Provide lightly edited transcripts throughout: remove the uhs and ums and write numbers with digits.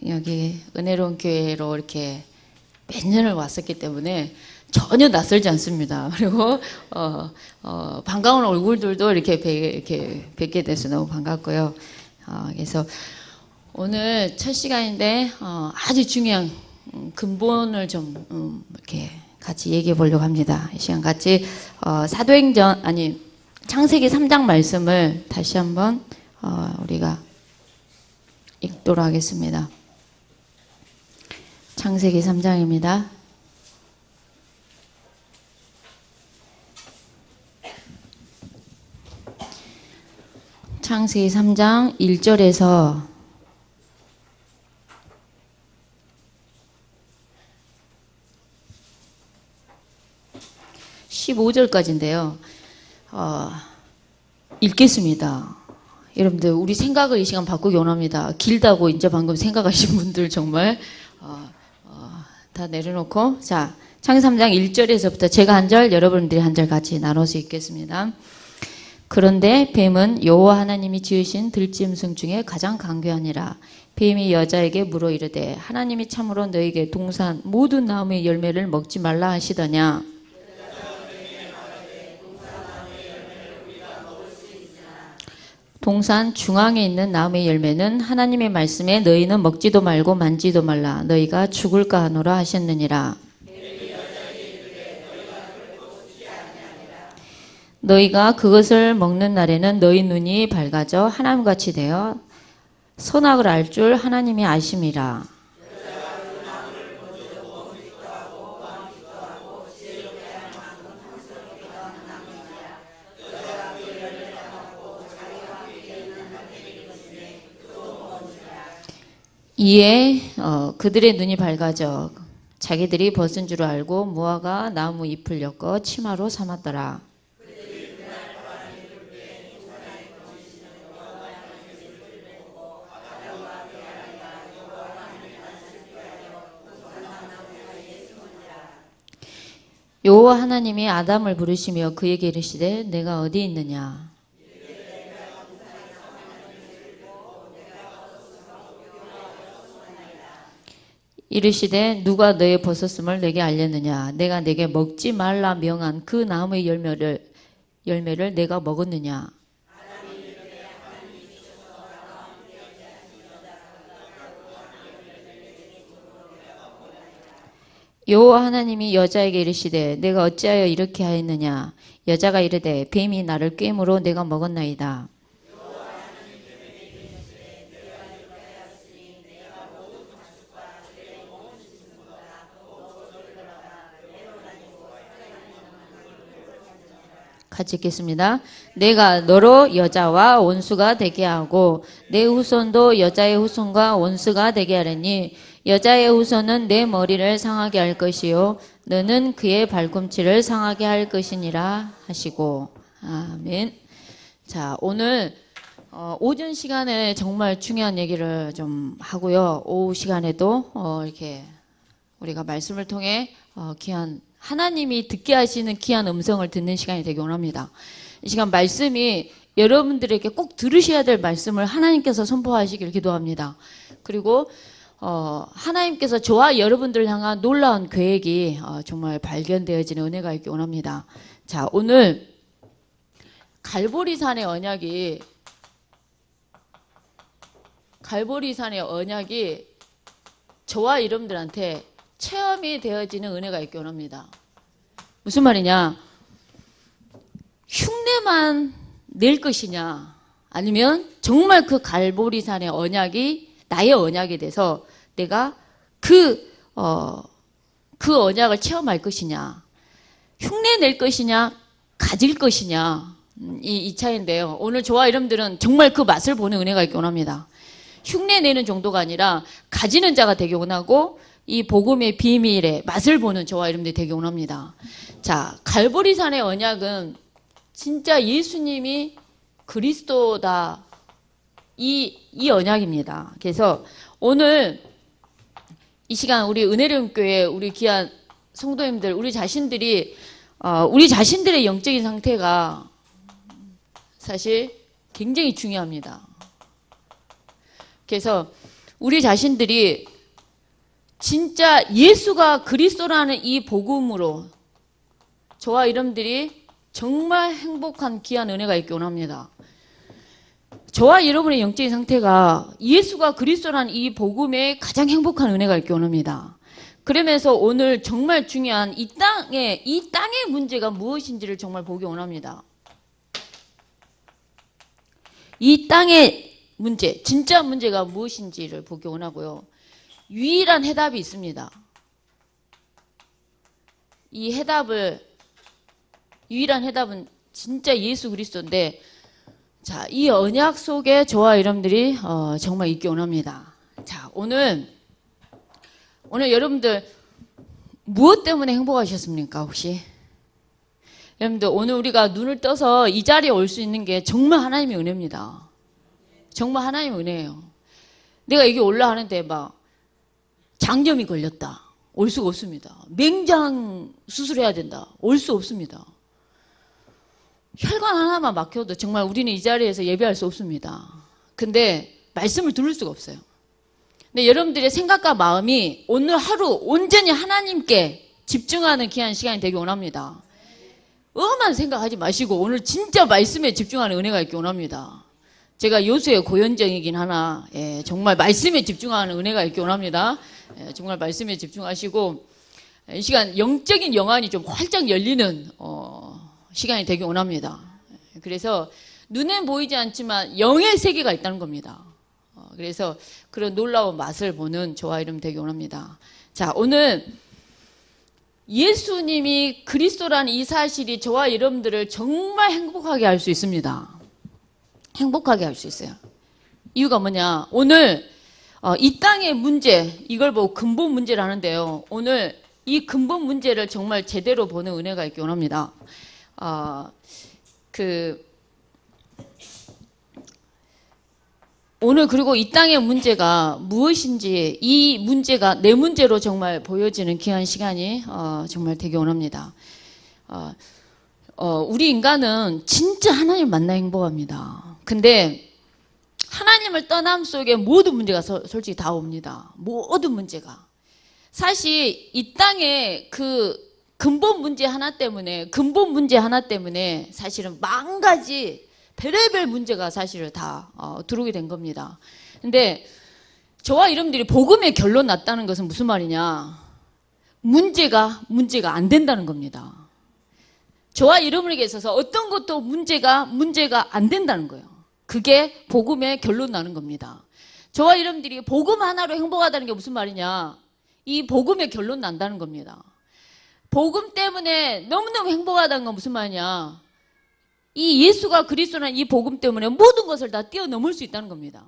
여기 은혜로운 교회로 이렇게 몇 년을 왔었기 때문에 전혀 낯설지 않습니다. 그리고 반가운 얼굴들도 이렇게 뵙게 돼서 너무 반갑고요. 그래서 오늘 첫 시간인데 아주 중요한 근본을 좀 이렇게 같이 얘기해 보려고 합니다. 이 시간 같이 창세기 3장 말씀을 다시 한번 우리가 읽도록 하겠습니다. 창세기 3장입니다. 창세기 3장 1절에서 15절까지인데요. 읽겠습니다. 여러분들 우리 생각을 이 시간 바꾸기 원합니다. 길다고 이제 방금 생각하신 분들 정말 다 내려놓고, 자, 창세기 3장 1절에서부터 제가 한 절, 여러분들이 한 절 같이 나눠서 읽겠습니다. 그런데 뱀은 여호와 하나님이 지으신 들짐승 중에 가장 강교하니라. 뱀이 여자에게 물어 이르되 하나님이 참으로 너에게 동산 모든 나무의 열매를 먹지 말라 하시더냐. 동산 중앙에 있는 나무의 열매는 하나님의 말씀에 너희는 먹지도 말고 만지도 말라 너희가 죽을까 하노라 하셨느니라. 너희가 그것을 먹는 날에는 너희 눈이 밝아져 하나님같이 되어 선악을 알 줄 하나님이 아심이라. 이에 그들의 눈이 밝아져 자기들이 벗은 줄 알고 무화과 나무 잎을 엮어 치마로 삼았더라. 여호와 하나님이 아담을 부르시며 그에게 이르시되 내가 어디 있느냐. 이르시되 누가 너의 벗었음을 내게 알렸느냐. 내가 내게 먹지 말라 명한 그 나무의 열매를 내가 먹었느냐. 여호와 하나님이 여자에게 이르시되 내가 어찌하여 이렇게 하였느냐. 여자가 이르되 뱀이 나를 꾀므로 내가 먹었나이다. 같이 읽겠습니다. 내가 너로 여자와 원수가 되게 하고 내 후손도 여자의 후손과 원수가 되게 하려니 여자의 후손은 내 머리를 상하게 할 것이요 너는 그의 발꿈치를 상하게 할 것이니라 하시고. 아멘. 자, 오늘 오전 시간에 정말 중요한 얘기를 좀 하고요. 오후 시간에도 이렇게 우리가 말씀을 통해 귀한 하나님이 듣게 하시는 귀한 음성을 듣는 시간이 되기 원합니다. 이 시간 말씀이 여러분들에게 꼭 들으셔야 될 말씀을 하나님께서 선포하시길 기도합니다. 그리고 하나님께서 저와 여러분들을 향한 놀라운 계획이 정말 발견되어지는 은혜가 있기 원합니다. 자, 오늘 갈보리산의 언약이 저와 여러분들한테 체험이 되어지는 은혜가 있기 원합니다. 무슨 말이냐? 흉내만 낼 것이냐, 아니면 정말 그 갈보리산의 언약이 나의 언약이 돼서 내가 그 언약을 체험할 것이냐, 흉내 낼 것이냐, 가질 것이냐, 이 차이인데요. 오늘 저와 여러분들은 정말 그 맛을 보는 은혜가 있기 원합니다. 흉내 내는 정도가 아니라 가지는 자가 되기 원하고 이 복음의 비밀의 맛을 보는 저와 여러분들이 되기 원합니다. 자, 갈보리산의 언약은 진짜 예수님이 그리스도다, 이 언약입니다. 그래서 오늘 이 시간 우리 은혜로운 교회, 우리 귀한 성도님들, 우리 자신들이 우리 자신들의 영적인 상태가 사실 굉장히 중요합니다. 그래서 우리 자신들이 진짜 예수가 그리스도라는 이 복음으로 저와 여러분들이 정말 행복한 귀한 은혜가 있기 원합니다. 저와 여러분의 영적인 상태가 예수가 그리스도라는 이 복음에 가장 행복한 은혜가 있기 원합니다. 그러면서 오늘 정말 중요한 이 땅의 문제가 무엇인지를 정말 보기 원합니다. 이 땅의 문제, 진짜 문제가 무엇인지를 보기 원하고요. 유일한 해답이 있습니다. 유일한 해답은 진짜 예수 그리스도인데, 자, 이 언약 속에 저와 여러분들이 정말 있기 원합니다. 자, 오늘 여러분들 무엇 때문에 행복하셨습니까, 혹시? 여러분들 오늘 우리가 눈을 떠서 이 자리에 올 수 있는 게 정말 하나님의 은혜입니다. 정말 하나님의 은혜예요. 내가 여기 올라가는데 막 장염이 걸렸다. 올 수가 없습니다. 맹장 수술해야 된다. 올 수 없습니다. 혈관 하나만 막혀도 정말 우리는 이 자리에서 예배할 수 없습니다. 근데 말씀을 들을 수가 없어요. 근데 여러분들의 생각과 마음이 오늘 하루 온전히 하나님께 집중하는 귀한 시간이 되기 원합니다. 엄한 생각하지 마시고 오늘 진짜 말씀에 집중하는 은혜가 있기 원합니다. 제가 요수의 고현정이긴 하나 정말 말씀에 집중하는 은혜가 있기 원합니다. 정말 말씀에 집중하시고 이 시간 영적인 영안이 좀 활짝 열리는 시간이 되기 원합니다. 그래서 눈엔 보이지 않지만 영의 세계가 있다는 겁니다. 그래서 그런 놀라운 맛을 보는 저와 여러분 되기 원합니다. 자, 오늘 예수님이 그리스도라는 이 사실이 저와 여러분들을 정말 행복하게 할 수 있습니다. 행복하게 할 수 있어요. 이유가 뭐냐? 오늘 이 땅의 문제, 이걸 보고 근본 문제를 하는데요. 오늘 이 근본 문제를 정말 제대로 보는 은혜가 있기 원합니다. 오늘 그리고 이 땅의 문제가 무엇인지 이 문제가 내 문제로 정말 보여지는 귀한 시간이 정말 되기 원합니다. 우리 인간은 진짜 하나님 만나 행복합니다. 근데 하나님을 떠남 속에 모든 문제가 솔직히 다 옵니다. 모든 문제가. 사실 이 땅에 그 근본 문제 하나 때문에 사실은 만 가지 별의별 문제가 사실은 다 들어오게 된 겁니다. 근데 저와 여러분들이 복음의 결론 났다는 것은 무슨 말이냐? 문제가 안 된다는 겁니다. 저와 여러분에게 있어서 어떤 것도 문제가 안 된다는 거예요. 그게 복음의 결론 나는 겁니다. 저와 여러분들이 복음 하나로 행복하다는 게 무슨 말이냐? 이 복음의 결론 난다는 겁니다. 복음 때문에 너무너무 행복하다는 건 무슨 말이냐? 이 예수가 그리스도라는 이 복음 때문에 모든 것을 다 뛰어넘을 수 있다는 겁니다.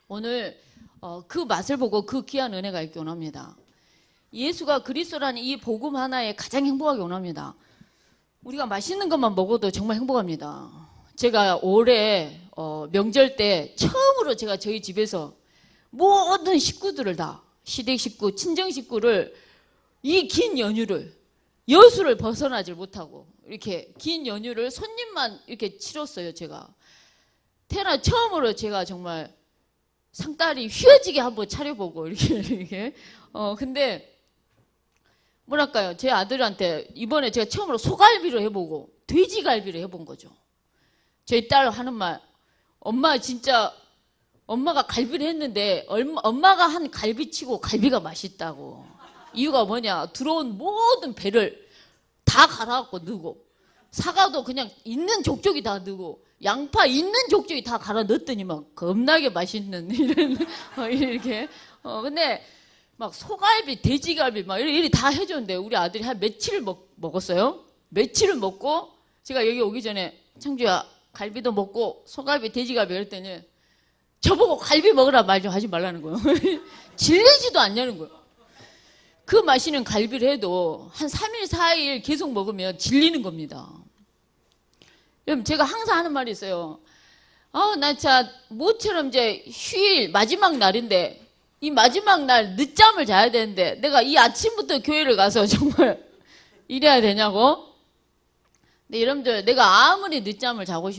오늘 그 맛을 보고 그 귀한 은혜가 있기 원합니다. 예수가 그리스도라는 이 복음 하나에 가장 행복하기 원합니다. 우리가 맛있는 것만 먹어도 정말 행복합니다. 제가 올해 명절 때 처음으로 제가 저희 집에서 모든 식구들을 다 시댁 식구, 친정 식구를 이 긴 연휴를 여수를 벗어나질 못하고 이렇게 긴 연휴를 손님만 이렇게 치렀어요. 제가 태어나 처음으로 제가 정말 상다리 휘어지게 한번 차려보고 이렇게 근데 뭐랄까요, 제 아들한테 이번에 제가 처음으로 소갈비를 해보고 돼지갈비를 해본 거죠. 저희 딸 하는 말, 엄마가 갈비를 했는데 엄마가 한 갈비치고 갈비가 맛있다고. 이유가 뭐냐? 들어온 모든 배를 다 갈아갖고 넣고 사과도 그냥 있는 족족이 다 넣고 양파 있는 족족이 다 갈아 넣었더니 막 겁나게 맛있는 이런 이렇게 근데 막 소갈비, 돼지갈비 막 이렇게 다 해줬는데 우리 아들이 한 며칠을 먹었어요. 며칠을 먹고 제가 여기 오기 전에 창주야 갈비도 먹고 소갈비, 돼지갈비 이랬더니 저보고 갈비 먹으라 말 좀 하지 말라는 거예요. 질리지도 않냐는 거예요. 그 맛있는 갈비를 해도 한 3일, 4일 계속 먹으면 질리는 겁니다. 여러분, 제가 항상 하는 말이 있어요. 나 진짜 모처럼 이제 휴일 마지막 날인데 이 마지막 날 늦잠을 자야 되는데 내가 이 아침부터 교회를 가서 정말 이래야 되냐고? 근데 여러분들, 내가 아무리 늦잠을 자고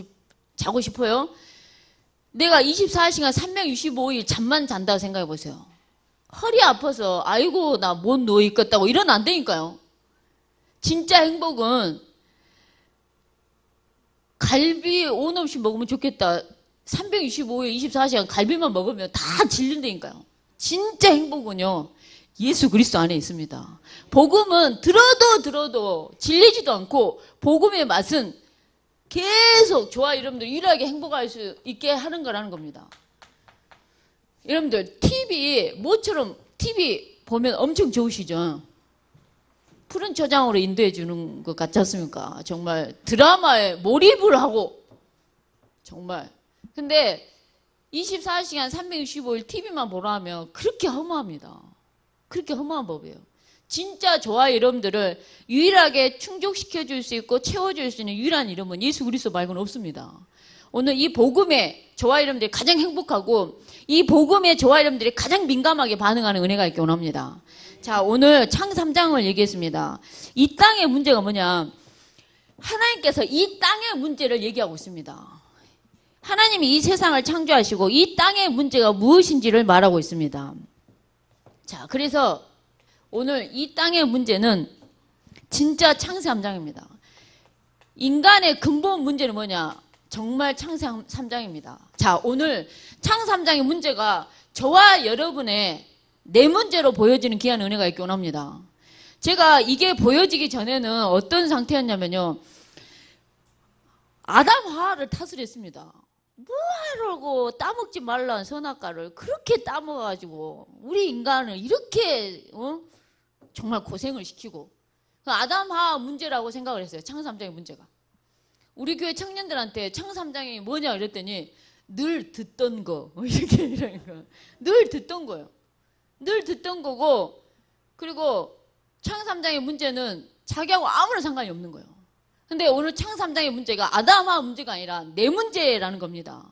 싶어요? 내가 24시간 365일 잠만 잔다고 생각해 보세요. 허리 아파서 아이고 나 못 누워 있겠다고 이러면 안 되니까요. 진짜 행복은 갈비 온 없이 먹으면 좋겠다. 365일 24시간 갈비만 먹으면 다 질린다니까요. 진짜 행복은요, 예수 그리스도 안에 있습니다. 복음은 들어도 질리지도 않고, 복음의 맛은 계속 저와 여러분들 유일하게 행복할 수 있게 하는 거라는 겁니다. 여러분들 모처럼 TV 보면 엄청 좋으시죠? 푸른 초장으로 인도해 주는 것 같지 않습니까? 정말 드라마에 몰입을 하고 정말. 근데 24시간 365일 TV만 보라 하면 그렇게 허무합니다. 그렇게 허무한 법이에요. 진짜 저와 여러분들을 유일하게 충족시켜 줄 수 있고 채워줄 수 있는 유일한 이름은 예수 그리스도 말고는 없습니다. 오늘 이 복음에 저와 여러분들이 가장 행복하고 이 복음에 저와 여러분들이 가장 민감하게 반응하는 은혜가 있기 원합니다. 자, 오늘 창 3장을 얘기했습니다. 이 땅의 문제가 뭐냐? 하나님께서 이 땅의 문제를 얘기하고 있습니다. 하나님이 이 세상을 창조하시고 이 땅의 문제가 무엇인지를 말하고 있습니다. 자, 그래서 오늘 이 땅의 문제는 진짜 창세 3장입니다. 인간의 근본 문제는 뭐냐? 정말 창세 3장입니다. 자, 오늘 창 3장의 문제가 저와 여러분의 내 문제로 보여지는 귀한 은혜가 있기 원합니다. 제가 이게 보여지기 전에는 어떤 상태였냐면요, 아담 하와를 탓을 했습니다. 뭐하라고 따먹지 말라는 선악과를 그렇게 따먹어가지고 우리 인간을 이렇게 정말 고생을 시키고, 아담 하와 문제라고 생각을 했어요. 창 3장의 문제가. 우리 교회 청년들한테 창 3장이 뭐냐 이랬더니 늘 듣던 거 이렇게 이러니까 늘 듣던 거예요. 늘 듣던 거고, 그리고 창 3장의 문제는 자기하고 아무런 상관이 없는 거예요. 근데 오늘 창 3장의 문제가 아담하와 문제가 아니라 내 문제라는 겁니다.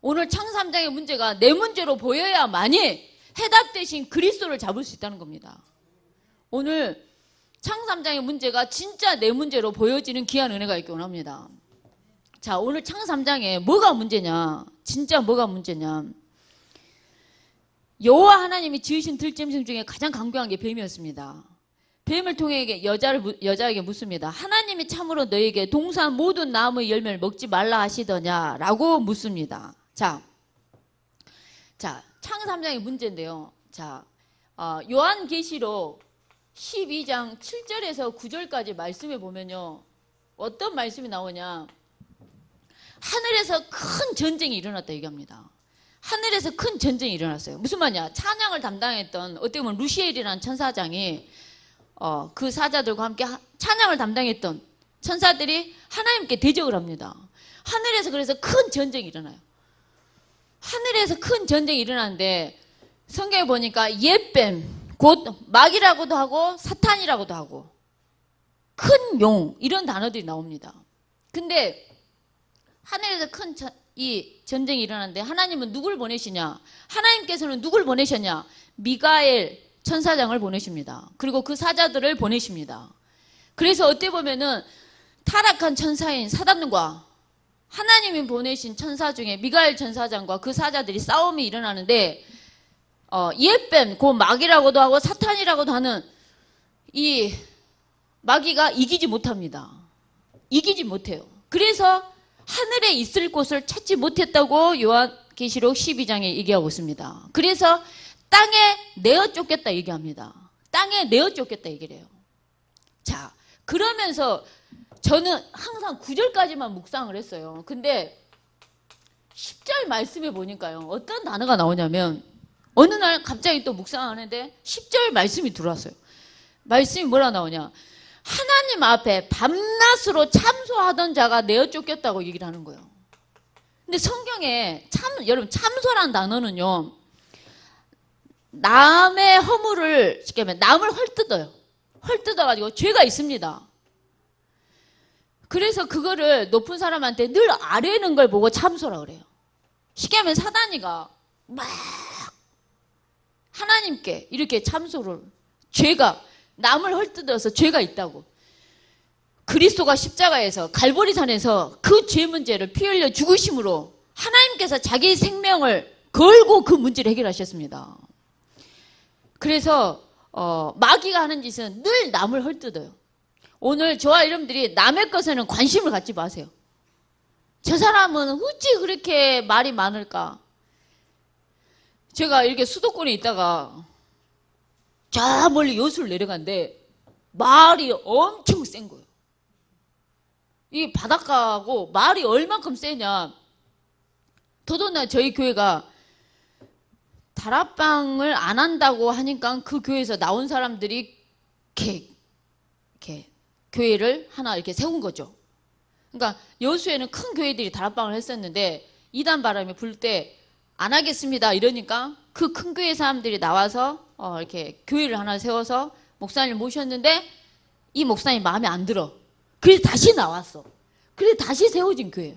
오늘 창 3장의 문제가 내 문제로 보여야만이 해답 대신 그리스도를 잡을 수 있다는 겁니다. 오늘 창 3장의 문제가 진짜 내 문제로 보여지는 귀한 은혜가 있기 원합니다. 자, 오늘 창 3장에 뭐가 문제냐? 진짜 뭐가 문제냐? 여호와 하나님이 지으신 들짐승 중에 가장 강교한 게 뱀이었습니다. 뱀을 통해 여자에게 묻습니다. 하나님이 참으로 너에게 동산 모든 나무의 열매를 먹지 말라 하시더냐? 라고 묻습니다. 자, 창 3장의 문제인데요. 자, 요한계시록 12장 7절에서 9절까지 말씀에 보면요, 어떤 말씀이 나오냐? 하늘에서 큰 전쟁이 일어났다 얘기합니다. 하늘에서 큰 전쟁이 일어났어요. 무슨 말이냐? 찬양을 담당했던, 어떻게 보면 루시엘이라는 천사장이 그 사자들과 함께 찬양을 담당했던 천사들이 하나님께 대적을 합니다. 하늘에서 그래서 큰 전쟁이 일어나요. 하늘에서 큰 전쟁이 일어나는데 성경에 보니까 옛뱀, 곧 마귀라고도 하고 사탄이라고도 하고 큰 용, 이런 단어들이 나옵니다. 근데 하늘에서 큰 이 전쟁이 일어나는데 하나님은 누굴 보내시냐? 하나님께서는 누굴 보내셨냐? 미가엘 천사장을 보내십니다. 그리고 그 사자들을 보내십니다. 그래서 어떻게 보면은 타락한 천사인 사단과 하나님이 보내신 천사 중에 미가엘 천사장과 그 사자들이 싸움이 일어나는데, 옛뱀, 그 마귀라고도 하고 사탄이라고도 하는 이 마귀가 이기지 못합니다. 이기지 못해요. 그래서 하늘에 있을 곳을 찾지 못했다고 요한계시록 12장에 얘기하고 있습니다. 그래서 땅에 내어 쫓겼다 얘기합니다. 땅에 내어 쫓겼다 얘기를 해요. 자, 그러면서 저는 항상 9절까지만 묵상을 했어요. 근데 10절 말씀에 보니까요, 어떤 단어가 나오냐면, 어느 날 갑자기 또 묵상하는데 10절 말씀이 들어왔어요. 말씀이 뭐라 나오냐? 하나님 앞에 밤낮으로 참소하던 자가 내어 쫓겼다고 얘기를 하는 거예요. 근데 성경에 여러분, 참소라는 단어는요, 남의 허물을, 쉽게 말하면 남을 헐뜯어요. 헐뜯어가지고 죄가 있습니다. 그래서 그거를 높은 사람한테 늘 아뢰는 걸 보고 참소라 그래요. 쉽게 하면 사단이가 막 하나님께 이렇게 참소를, 죄가, 남을 헐뜯어서 죄가 있다고. 그리스도가 십자가에서 갈보리산에서 그 죄 문제를 피 흘려 죽으심으로 하나님께서 자기 생명을 걸고 그 문제를 해결하셨습니다. 그래서 마귀가 하는 짓은 늘 남을 헐뜯어요. 오늘 저와 여러분들이 남의 것에는 관심을 갖지 마세요. 저 사람은 어찌 그렇게 말이 많을까? 제가 이렇게 수도권에 있다가 저 멀리 여수를 내려갔는데 말이 엄청 센 거예요. 이 바닷가하고 말이 얼만큼 세냐. 더더나 저희 교회가 다락방을 안 한다고 하니까 그 교회에서 나온 사람들이 이렇게 교회를 하나 이렇게 세운 거죠. 그러니까 여수에는 큰 교회들이 다락방을 했었는데 이단 바람이 불 때 안 하겠습니다 이러니까 그 큰 교회 사람들이 나와서 이렇게 교회를 하나 세워서 목사님을 모셨는데 이 목사님 마음에 안 들어. 그래서 다시 나왔어. 그래서 다시 세워진 교회예요.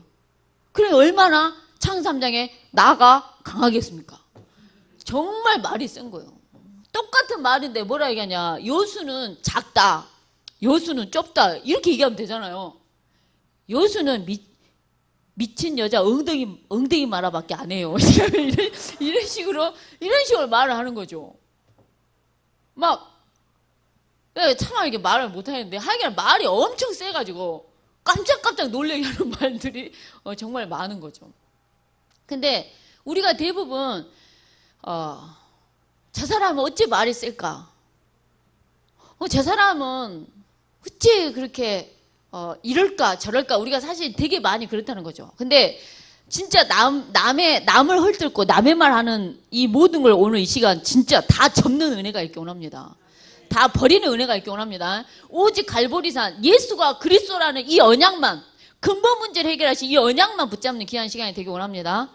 그래 얼마나 창세 3장에 나가 강하겠습니까? 정말 말이 센 거예요. 똑같은 말인데 뭐라 얘기하냐. 여수는 작다. 여수는 좁다. 이렇게 얘기하면 되잖아요. 여수는 미친 여자 엉덩이 말아밖에 안 해요. 이런 식으로 말을 하는 거죠. 막, 차마 이렇게 말을 못 하는데, 하여간 말이 엄청 세가지고, 깜짝깜짝 놀래게 하는 말들이 정말 많은 거죠. 근데, 우리가 대부분, 저 사람은 어찌 말이 셀까? 저 사람은 어찌 그렇게, 이럴까 저럴까 우리가 사실 되게 많이 그렇다는 거죠. 근데 진짜 남을 헐뜯고 남의 말하는 이 모든 걸 오늘 이 시간 진짜 다 접는 은혜가 있기 원합니다. 다 버리는 은혜가 있기 원합니다. 오직 갈보리산 예수가 그리스도라는 이 언약만 근본 문제를 해결하신 이 언약만 붙잡는 귀한 시간이 되기 원합니다.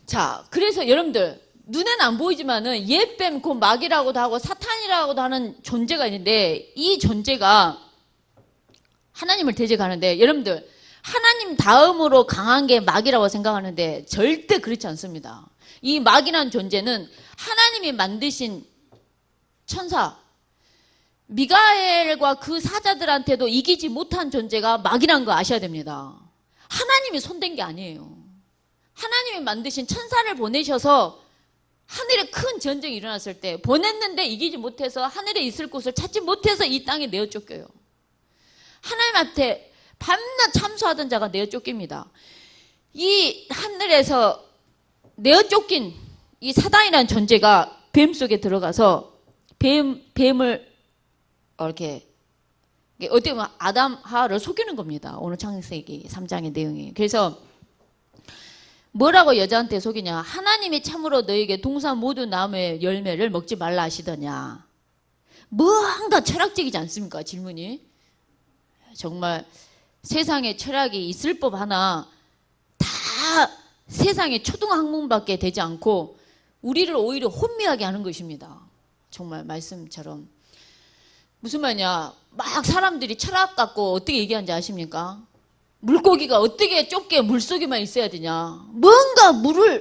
자, 그래서 여러분들 눈에는 안 보이지만은 옛뱀 곧 마귀라고도 하고 사탄이라고도 하는 존재가 있는데 이 존재가 하나님을 대적하는데 여러분들 하나님 다음으로 강한 게 마귀라고 생각하는데 절대 그렇지 않습니다. 이 마귀라는 존재는 하나님이 만드신 천사 미가엘과 그 사자들한테도 이기지 못한 존재가 마귀라는 거 아셔야 됩니다. 하나님이 손댄 게 아니에요. 하나님이 만드신 천사를 보내셔서 하늘에 큰 전쟁이 일어났을 때 보냈는데 이기지 못해서 하늘에 있을 곳을 찾지 못해서 이 땅에 내어 쫓겨요. 하나님한테 밤낮 참수하던 자가 내어 쫓깁니다. 이 하늘에서 내어 쫓긴 이 사단이라는 존재가 뱀 속에 들어가서 뱀을 이렇게 어떻게 보면 아담 하와를 속이는 겁니다. 오늘 창세기 3장의 내용이. 그래서 뭐라고 여자한테 속이냐. 하나님이 참으로 너에게 동산 모든 나무의 열매를 먹지 말라 하시더냐. 뭔가 철학적이지 않습니까? 질문이. 정말 세상에 철학이 있을 법 하나 다 세상의 초등학문밖에 되지 않고 우리를 오히려 혼미하게 하는 것입니다. 정말 말씀처럼. 무슨 말이냐. 막 사람들이 철학 갖고 어떻게 얘기하는지 아십니까? 물고기가 어떻게 좁게 물속에만 있어야 되냐. 뭔가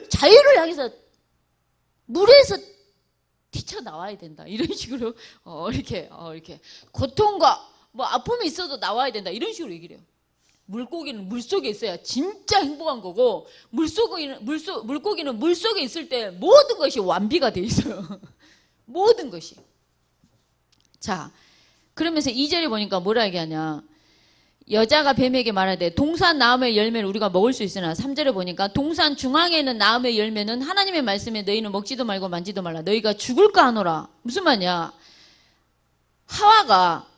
자유를 향해서 물에서 뛰쳐나와야 된다. 이런 식으로 이렇게 고통과 아픔이 있어도 나와야 된다. 이런 식으로 얘기를 해요. 물고기는 물속에 있어야 진짜 행복한 거고 물고기는 물속에 있을 때 모든 것이 완비가 돼 있어요. 모든 것이. 자, 그러면서 2절에 보니까 뭐라 얘기하냐. 여자가 뱀에게 말하되 동산 나무의 열매를 우리가 먹을 수 있으나 3절에 보니까 동산 중앙에 있는 나무의 열매는 하나님의 말씀에 너희는 먹지도 말고 만지도 말라. 너희가 죽을까 하노라. 무슨 말이냐. 하와가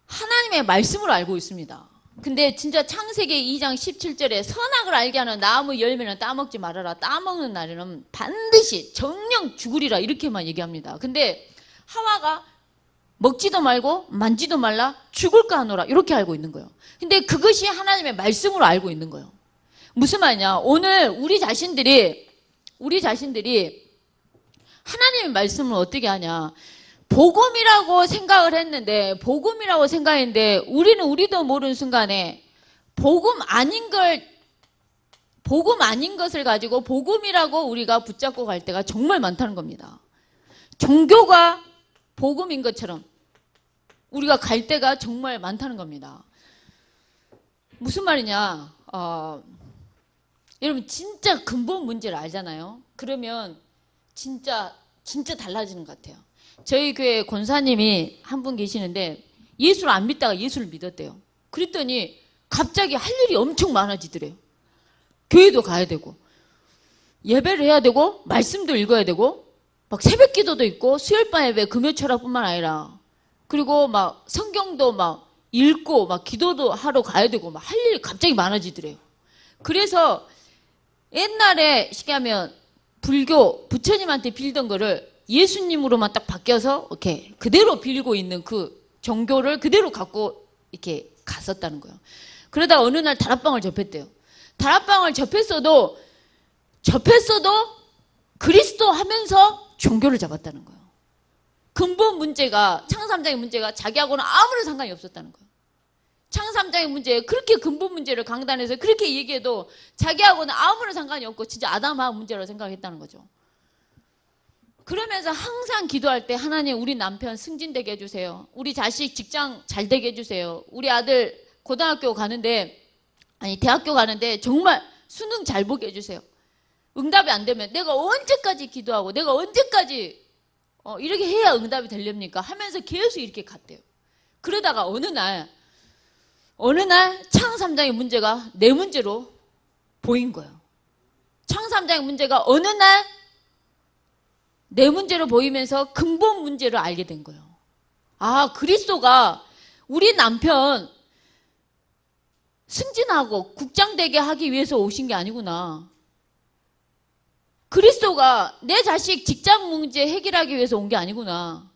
하나님의 말씀을 알고 있습니다. 근데 진짜 창세기 2장 17절에 선악을 알게 하는 나무 열매는 따먹지 말아라. 따먹는 날에는 반드시 정령 죽으리라. 이렇게만 얘기합니다. 근데 하와가 먹지도 말고 만지도 말라. 죽을까 하노라. 이렇게 알고 있는 거예요. 근데 그것이 하나님의 말씀으로 알고 있는 거예요. 무슨 말이냐. 오늘 우리 자신들이 하나님의 말씀을 어떻게 하냐. 복음이라고 생각했는데 우리도 모르는 순간에 복음 아닌 것을 가지고 복음이라고 우리가 붙잡고 갈 때가 정말 많다는 겁니다. 종교가 복음인 것처럼 우리가 갈 때가 정말 많다는 겁니다. 무슨 말이냐. 여러분 진짜 근본 문제를 알잖아요. 그러면 진짜 달라지는 것 같아요. 저희 교회 권사님이 한 분 계시는데 예수를 안 믿다가 예수를 믿었대요. 그랬더니 갑자기 할 일이 엄청 많아지더래요. 교회도 가야 되고 예배를 해야 되고 말씀도 읽어야 되고 막 새벽 기도도 있고 수요일밤 예배 금요 철학뿐만 아니라 그리고 막 성경도 막 읽고 막 기도도 하러 가야 되고 막 할 일이 갑자기 많아지더래요. 그래서 옛날에 쉽게 하면 불교 부처님한테 빌던 거를 예수님으로만 딱 바뀌어서 이렇게 그대로 빌고 있는 그 종교를 그대로 갖고 이렇게 갔었다는 거예요. 그러다 어느 날 다락방을 접했대요. 다락방을 접했어도 그리스도 하면서 종교를 잡았다는 거예요. 근본 문제가 창삼장의 문제가 자기하고는 아무런 상관이 없었다는 거예요. 창삼장의 문제 그렇게 근본 문제를 강단해서 그렇게 얘기해도 자기하고는 아무런 상관이 없고 진짜 아담한 문제라고 생각했다는 거죠. 그러면서 항상 기도할 때 하나님 우리 남편 승진되게 해주세요. 우리 자식 직장 잘 되게 해주세요. 우리 아들 고등학교 가는데 대학교 가는데 정말 수능 잘 보게 해주세요. 응답이 안 되면 내가 언제까지 기도하고 내가 언제까지 이렇게 해야 응답이 되렵니까? 하면서 계속 이렇게 갔대요. 그러다가 어느 날 창삼장의 문제가 내 문제로 보인 거예요. 창삼장의 문제가 어느 날 내 문제로 보이면서 근본 문제를 알게 된 거예요. 아, 그리스도가 우리 남편 승진하고 국장되게 하기 위해서 오신 게 아니구나. 그리스도가 내 자식 직장 문제 해결하기 위해서 온 게 아니구나.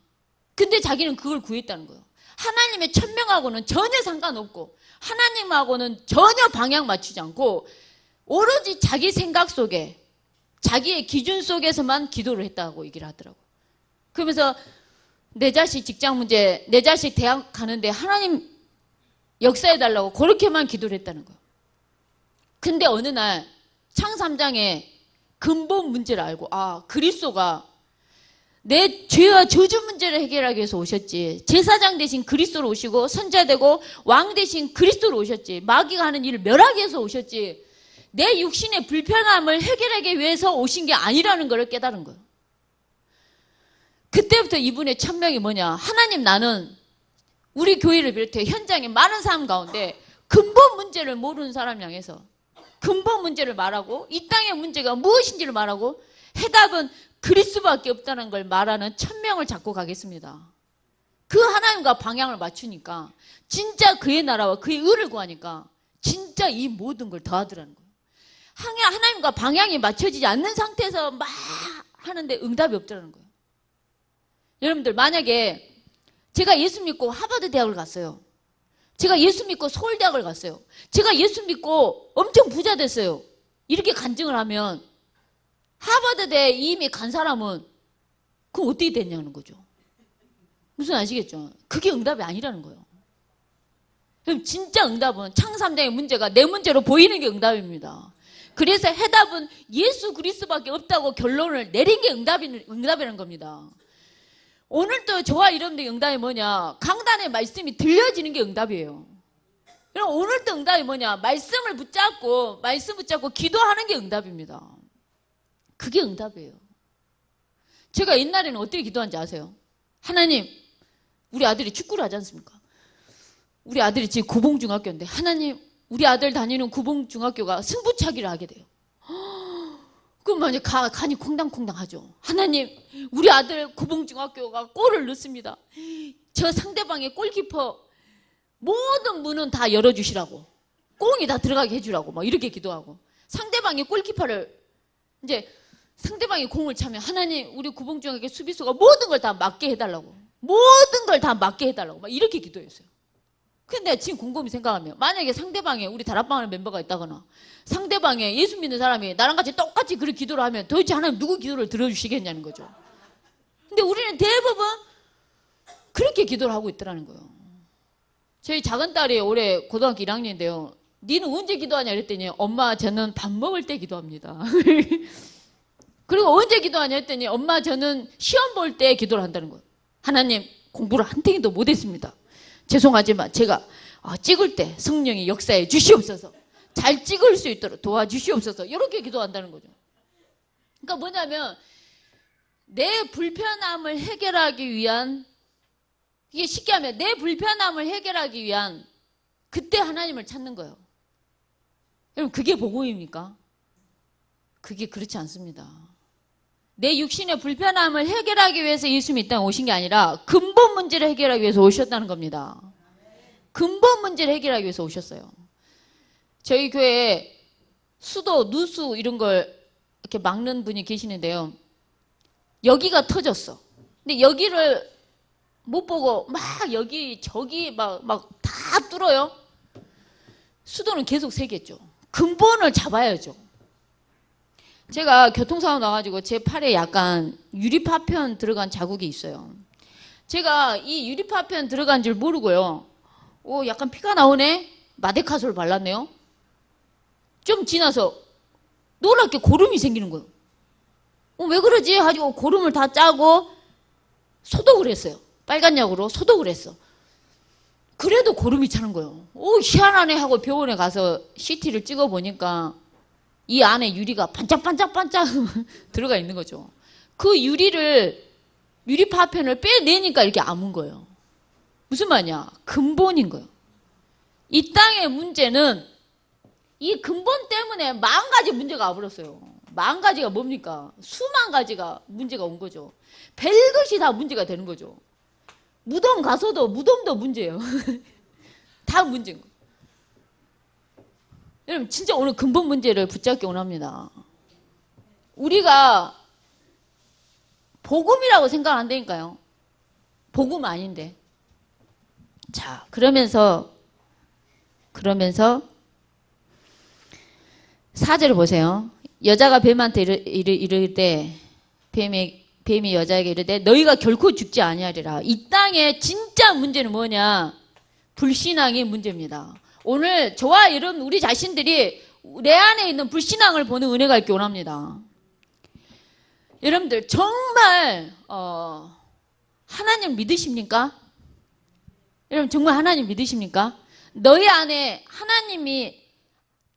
근데 자기는 그걸 구했다는 거예요. 하나님의 천명하고는 전혀 상관없고 하나님하고는 전혀 방향 맞추지 않고 오로지 자기 생각 속에 자기의 기준 속에서만 기도를 했다고 얘기를 하더라고요. 그러면서 내 자식 직장 문제, 내 자식 대학 가는데 하나님 역사해달라고 그렇게만 기도를 했다는 거예요. 근데 어느 날 창3장의 근본 문제를 알고 그리스도가 내 죄와 저주 문제를 해결하기 위해서 오셨지. 제사장 대신 그리스도로 오시고 선자 되고 왕 대신 그리스도로 오셨지. 마귀가 하는 일을 멸하기 위해서 오셨지. 내 육신의 불편함을 해결하기 위해서 오신 게 아니라는 걸 깨달은 거예요. 그때부터 이분의 천명이 뭐냐. 하나님 나는 우리 교회를 비롯해 현장에 많은 사람 가운데 근본 문제를 모르는 사람 향해서 근본 문제를 말하고 이 땅의 문제가 무엇인지를 말하고 해답은 그리스도밖에 없다는 걸 말하는 천명을 잡고 가겠습니다. 그 하나님과 방향을 맞추니까 진짜 그의 나라와 그의 의를 구하니까 진짜 이 모든 걸 더하더라는 거예요. 하나님과 방향이 맞춰지지 않는 상태에서 막 하는데 응답이 없더라는 거예요. 여러분들 만약에 제가 예수 믿고 하버드 대학을 갔어요. 제가 예수 믿고 서울대학을 갔어요. 제가 예수 믿고 엄청 부자 됐어요. 이렇게 간증을 하면 하버드대에 이미 간 사람은 그럼 어떻게 됐냐는 거죠. 무슨 아시겠죠? 그게 응답이 아니라는 거예요. 그럼 진짜 응답은 창3장의 문제가 내 문제로 보이는 게 응답입니다. 그래서 해답은 예수 그리스도밖에 없다고 결론을 내린 게 응답이라는 겁니다. 오늘도 저와 여러분들의 응답이 뭐냐? 강단의 말씀이 들려지는 게 응답이에요. 그럼 오늘도 응답이 뭐냐? 말씀 붙잡고 기도하는 게 응답입니다. 그게 응답이에요. 제가 옛날에는 어떻게 기도한지 아세요? 하나님, 우리 아들이 축구를 하지 않습니까? 우리 아들이 지금 구봉중학교인데 하나님, 우리 아들 다니는 구봉중학교가 승부차기를 하게 돼요. 그럼 만약 간이 콩당콩당 하죠. 하나님, 우리 아들 구봉중학교가 골을 넣습니다. 저 상대방의 골키퍼 모든 문은 다 열어주시라고. 공이 다 들어가게 해주라고. 막 이렇게 기도하고. 상대방의 골키퍼를 이제 상대방이 공을 차면 하나님, 우리 구봉중학교 수비수가 모든 걸 다 맞게 해달라고. 모든 걸 다 맞게 해달라고. 막 이렇게 기도했어요. 근데 지금 곰곰이 생각하면 만약에 상대방에 우리 다락방하는 멤버가 있다거나 상대방에 예수 믿는 사람이 나랑 같이 똑같이 그렇게 기도를 하면 도대체 하나님 누구 기도를 들어주시겠냐는 거죠. 근데 우리는 대부분 그렇게 기도를 하고 있더라는 거예요. 저희 작은 딸이 올해 고등학교 1학년인데요. 니는 언제 기도하냐 그랬더니 엄마 저는 밥 먹을 때 기도합니다. 그리고 언제 기도하냐 했더니 엄마 저는 시험 볼 때 기도를 한다는 거예요. 하나님 공부를 한 탱이도 못했습니다. 죄송하지만 제가 찍을 때 성령이 역사해 주시옵소서. 잘 찍을 수 있도록 도와주시옵소서. 이렇게 기도한다는 거죠. 그러니까 뭐냐면 내 불편함을 해결하기 위한, 이게 쉽게 하면 내 불편함을 해결하기 위한 그때 하나님을 찾는 거예요. 여러분, 그게 복음입니까? 그게 그렇지 않습니다. 내 육신의 불편함을 해결하기 위해서 예수님이 이 땅에 오신 게 아니라 근본 문제를 해결하기 위해서 오셨다는 겁니다. 근본 문제를 해결하기 위해서 오셨어요. 저희 교회에 수도, 누수 이런 걸 이렇게 막는 분이 계시는데요. 여기가 터졌어. 근데 여기를 못 보고 막 여기 저기 막 다 뚫어요. 수도는 계속 새겠죠. 근본을 잡아야죠. 제가 교통사고 나가지고 제 팔에 약간 유리파편 들어간 자국이 있어요. 제가 이 유리파편 들어간 줄 모르고요. 약간 피가 나오네? 마데카솔 발랐네요. 좀 지나서 노랗게 고름이 생기는 거예요. 왜 그러지? 하고 고름을 다 짜고 소독을 했어요. 빨간 약으로 소독을 했어. 그래도 고름이 차는 거예요. 희한하네 하고 병원에 가서 CT를 찍어보니까 이 안에 유리가 반짝반짝반짝 들어가 있는 거죠. 그 유리파편을 빼내니까 이렇게 아문 거예요. 무슨 말이냐? 근본인 거예요. 이 땅의 문제는 이 근본 때문에 40가지 문제가 와버렸어요. 40가지가 뭡니까? 수만 가지가 문제가 온 거죠. 별것이 다 문제가 되는 거죠. 무덤 가서도 무덤도 문제예요. 다 문제인 거예요. 여러분, 진짜 오늘 근본 문제를 붙잡기 원합니다. 우리가 복음이라고 생각 안 되니까요. 복음 아닌데. 자, 그러면서 4절을 보세요. 여자가 뱀한테 이를 때 뱀이 여자에게 이르되 너희가 결코 죽지 아니하리라. 이 땅의 진짜 문제는 뭐냐? 불신앙이 문제입니다. 오늘 저와 여러분 우리 자신들이 내 안에 있는 불신앙을 보는 은혜가 있기 원합니다. 여러분들 정말 하나님 믿으십니까? 여러분 정말 하나님 믿으십니까? 너희 안에 하나님이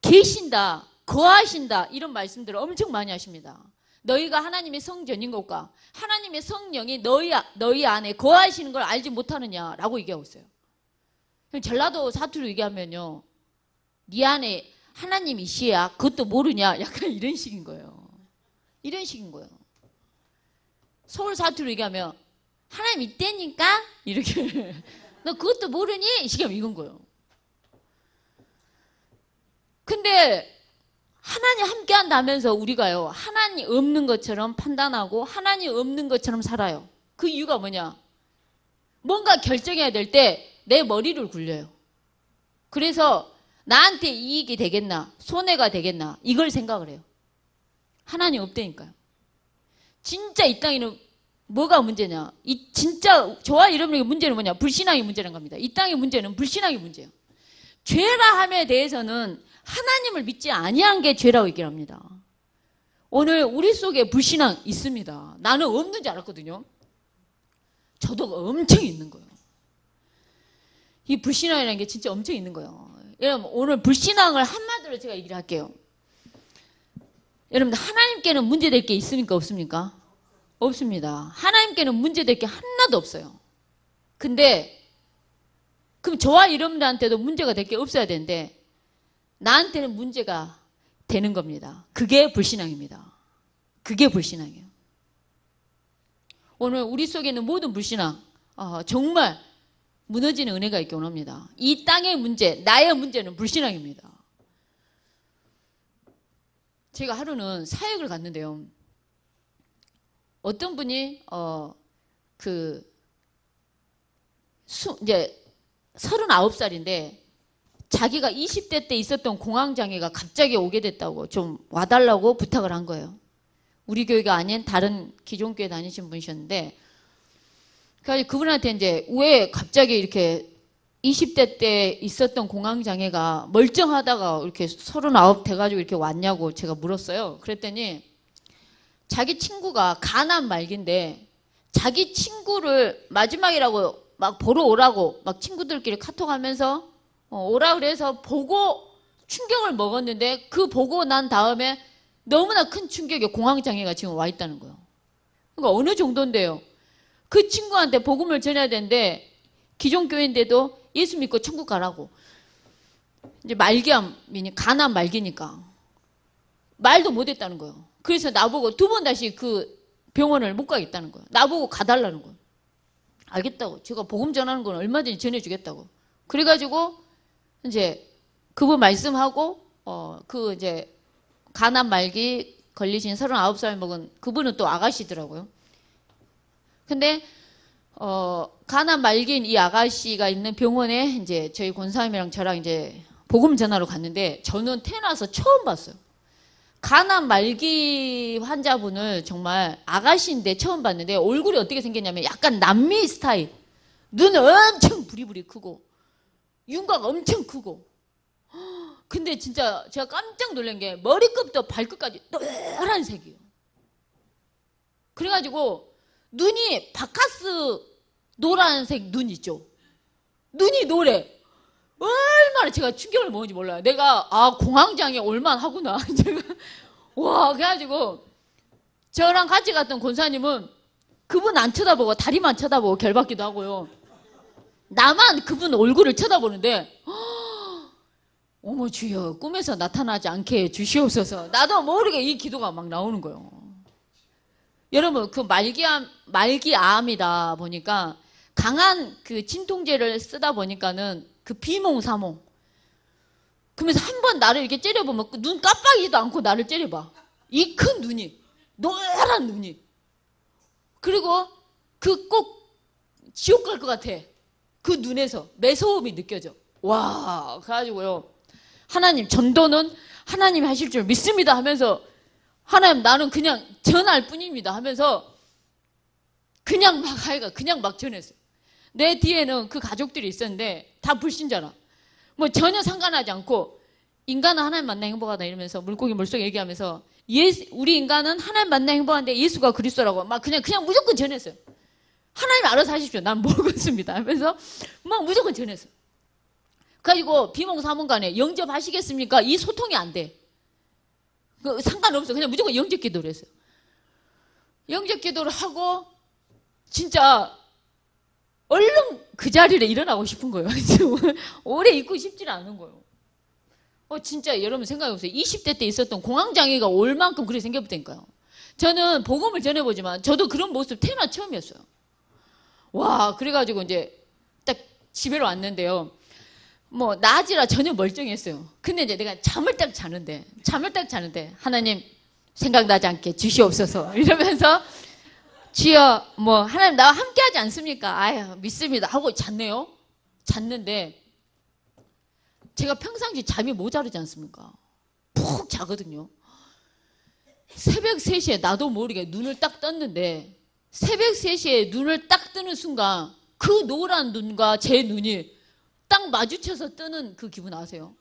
계신다, 거하신다 이런 말씀들을 엄청 많이 하십니다. 너희가 하나님의 성전인 것과 하나님의 성령이 너희 안에 거하시는 걸 알지 못하느냐라고 얘기하고 있어요. 전라도 사투리 얘기하면요, 네 안에 하나님이시야 그것도 모르냐 약간 이런 식인 거예요. 이런 식인 거예요. 서울 사투리 얘기하면 하나님 있다니까 이렇게 너 그것도 모르니? 이 식이면 이건 거예요. 근데 하나님 함께 한다면서 우리가요, 하나님 없는 것처럼 판단하고 하나님 없는 것처럼 살아요. 그 이유가 뭐냐? 뭔가 결정해야 될 때 내 머리를 굴려요. 그래서 나한테 이익이 되겠나, 손해가 되겠나 이걸 생각을 해요. 하나님 없다니까요. 진짜 이 땅에는 뭐가 문제냐? 진짜 저와 여러분에게 문제는 뭐냐? 불신앙이 문제라는 겁니다. 이 땅의 문제는 불신앙이 문제예요. 죄라 함에 대해서는 하나님을 믿지 아니한 게 죄라고 얘기를 합니다. 오늘 우리 속에 불신앙 있습니다. 나는 없는 줄 알았거든요. 저도 엄청 있는 거예요. 이 불신앙이라는 게 진짜 엄청 있는 거예요. 여러분 오늘 불신앙을 한마디로 제가 얘기를 할게요. 여러분들 하나님께는 문제될 게 있습니까? 없습니까? 없습니다. 하나님께는 문제될 게 하나도 없어요. 근데 그럼 저와 여러분들한테도 문제가 될 게 없어야 되는데 나한테는 문제가 되는 겁니다. 그게 불신앙입니다. 그게 불신앙이에요. 오늘 우리 속에 있는 모든 불신앙 정말 무너지는 은혜가 있기 원합니다. 이 땅의 문제, 나의 문제는 불신앙입니다. 제가 하루는 사역을 갔는데요. 어떤 분이 이제 39살인데 자기가 20대 때 있었던 공황장애가 갑자기 오게 됐다고 좀 와달라고 부탁을 한 거예요. 우리 교회가 아닌 다른 기존 교회 다니신 분이셨는데, 그래서 그분한테 이제 왜 갑자기 이렇게 20대 때 있었던 공황장애가 멀쩡하다가 이렇게 39 돼가지고 이렇게 왔냐고 제가 물었어요. 그랬더니 자기 친구가 간암 말기인데 자기 친구를 마지막이라고 막 보러 오라고 막 친구들끼리 카톡하면서 오라 그래서 보고 충격을 먹었는데 그 보고 난 다음에 너무나 큰 충격에 공황장애가 지금 와 있다는 거예요. 그러니까 어느 정도인데요. 그 친구한테 복음을 전해야 되는데 기존 교회인데도 예수 믿고 천국 가라고. 이제 말기암이니 가난 말기니까 말도 못했다는 거예요. 그래서 나보고 두 번 다시 그 병원을 못 가겠다는 거예요. 나보고 가달라는 거예요. 알겠다고. 제가 복음 전하는 건 얼마든지 전해주겠다고. 그래가지고 이제 그분 말씀하고 그 이제 가난 말기 걸리신 39살 먹은 그분은 또 아가씨더라고요. 근데 가난 말기인 이 아가씨가 있는 병원에 이제 저희 권사님이랑 저랑 이제 복음 전하러 갔는데 저는 태어나서 처음 봤어요. 가난 말기 환자분을 정말 아가씨인데 처음 봤는데 얼굴이 어떻게 생겼냐면 약간 남미 스타일. 눈 엄청 부리부리 크고 윤곽 엄청 크고. 근데 진짜 제가 깜짝 놀란 게 머리끝부터 발끝까지 노란색이에요. 그래가지고 눈이 바카스 노란색 눈 있죠. 눈이 노래. 얼마나 제가 충격을 먹은지 몰라요. 내가 공황장애 올만 하구나. 제가 와 그래가지고 저랑 같이 갔던 권사님은 그분 안 쳐다보고 다리만 쳐다보고 결받기도 하고요. 나만 그분 얼굴을 쳐다보는데 어머 주여 꿈에서 나타나지 않게 주시옵소서. 나도 모르게 이 기도가 막 나오는 거예요. 여러분 그 말기암이다 보니까 강한 그 진통제를 쓰다 보니까는 그 비몽사몽. 그러면서 한 번 나를 이렇게 째려보면 눈 깜빡이지도 않고 나를 째려봐. 이 큰 눈이 노란 눈이. 그리고 그 꼭 지옥 갈 것 같아. 그 눈에서 매서움이 느껴져. 와 그래가지고요. 하나님 전도는 하나님이 하실 줄 믿습니다 하면서 하나님 나는 그냥 전할 뿐입니다 하면서 그냥 막 하여가 그냥 막 전했어요. 내 뒤에는 그 가족들이 있었는데 다 불신자라. 뭐 전혀 상관하지 않고 인간은 하나님 만나 행복하다 이러면서 물고기 물속 얘기하면서 우리 인간은 하나님 만나 행복한데 예수가 그리스도라고 막 그냥 무조건 전했어요. 하나님 알아서 하십시오. 난 모르겠습니다 하면서 막 무조건 전했어요. 그래가지고 비몽사몽간에 영접하시겠습니까? 이 소통이 안 돼. 그 상관없어. 그냥 무조건 영접 기도를 했어요. 영접 기도를 하고 진짜 얼른 그 자리에 일어나고 싶은 거예요. 오래 있고 싶지는 않은 거예요. 진짜 여러분 생각해보세요. 20대 때 있었던 공황장애가 올 만큼 그렇게 생겼다니까요. 저는 복음을 전해보지만 저도 그런 모습 태어나 처음이었어요. 와 그래가지고 이제 딱 집에로 왔는데요. 뭐 낮이라 전혀 멀쩡했어요. 근데 이제 내가 잠을 딱 자는데 하나님 생각나지 않게 주시옵소서 이러면서 주여 뭐 하나님 나와 함께하지 않습니까? 아유 믿습니다 하고 잤네요. 잤는데 제가 평상시 잠이 모자르지 않습니까? 푹 자거든요. 새벽 3시에 나도 모르게 눈을 딱 떴는데 새벽 3시에 눈을 딱 뜨는 순간 그 노란 눈과 제 눈이 딱 마주쳐서 뜨는 그 기분 아세요?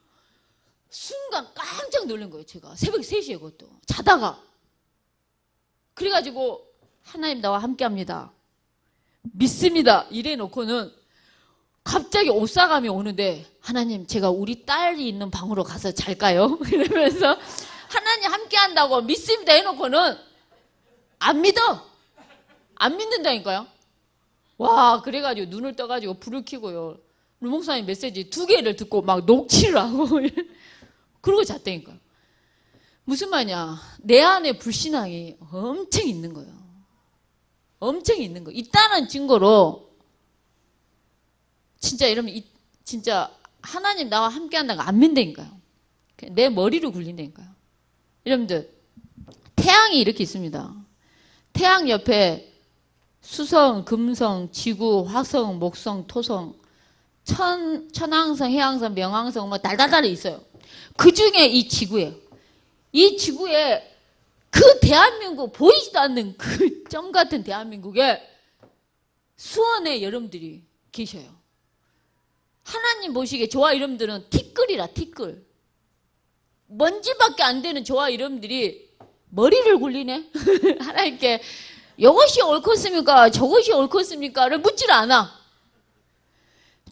순간 깜짝 놀란 거예요. 제가 새벽 3시에 그것도 자다가. 그래가지고 하나님 나와 함께합니다 믿습니다 이래 놓고는 갑자기 옷사감이 오는데 하나님 제가 우리 딸이 있는 방으로 가서 잘까요? 이러면서 하나님 함께한다고 믿습니다 해놓고는 안 믿어. 안 믿는다니까요. 와 그래가지고 눈을 떠가지고 불을 켜고요. 루목사님 메시지 2개를 듣고 막 녹취를 하고 그러고 잤다니까요. 무슨 말이냐. 내 안에 불신앙이 엄청 있는 거예요. 엄청 있는 거. 있다는 증거로 진짜 여러분 진짜 하나님 나와 함께 한다는 거 안 믿는다니까요. 내 머리로 굴린다니까요. 여러분들 태양이 이렇게 있습니다. 태양 옆에 수성, 금성, 지구, 화성, 목성, 토성, 천왕성, 해왕성, 명왕성 뭐 달달달 있어요. 그 중에 이 지구에 그 대한민국 보이지도 않는 그 점 같은 대한민국에 수원에 여러분들이 계셔요. 하나님 보시기에 저와 여러분들은 티끌이라 티끌. 먼지밖에 안 되는 저와 여러분들이 머리를 굴리네. 하나님께 이것이 옳겠습니까? 저것이 옳겠습니까?를 묻질 않아.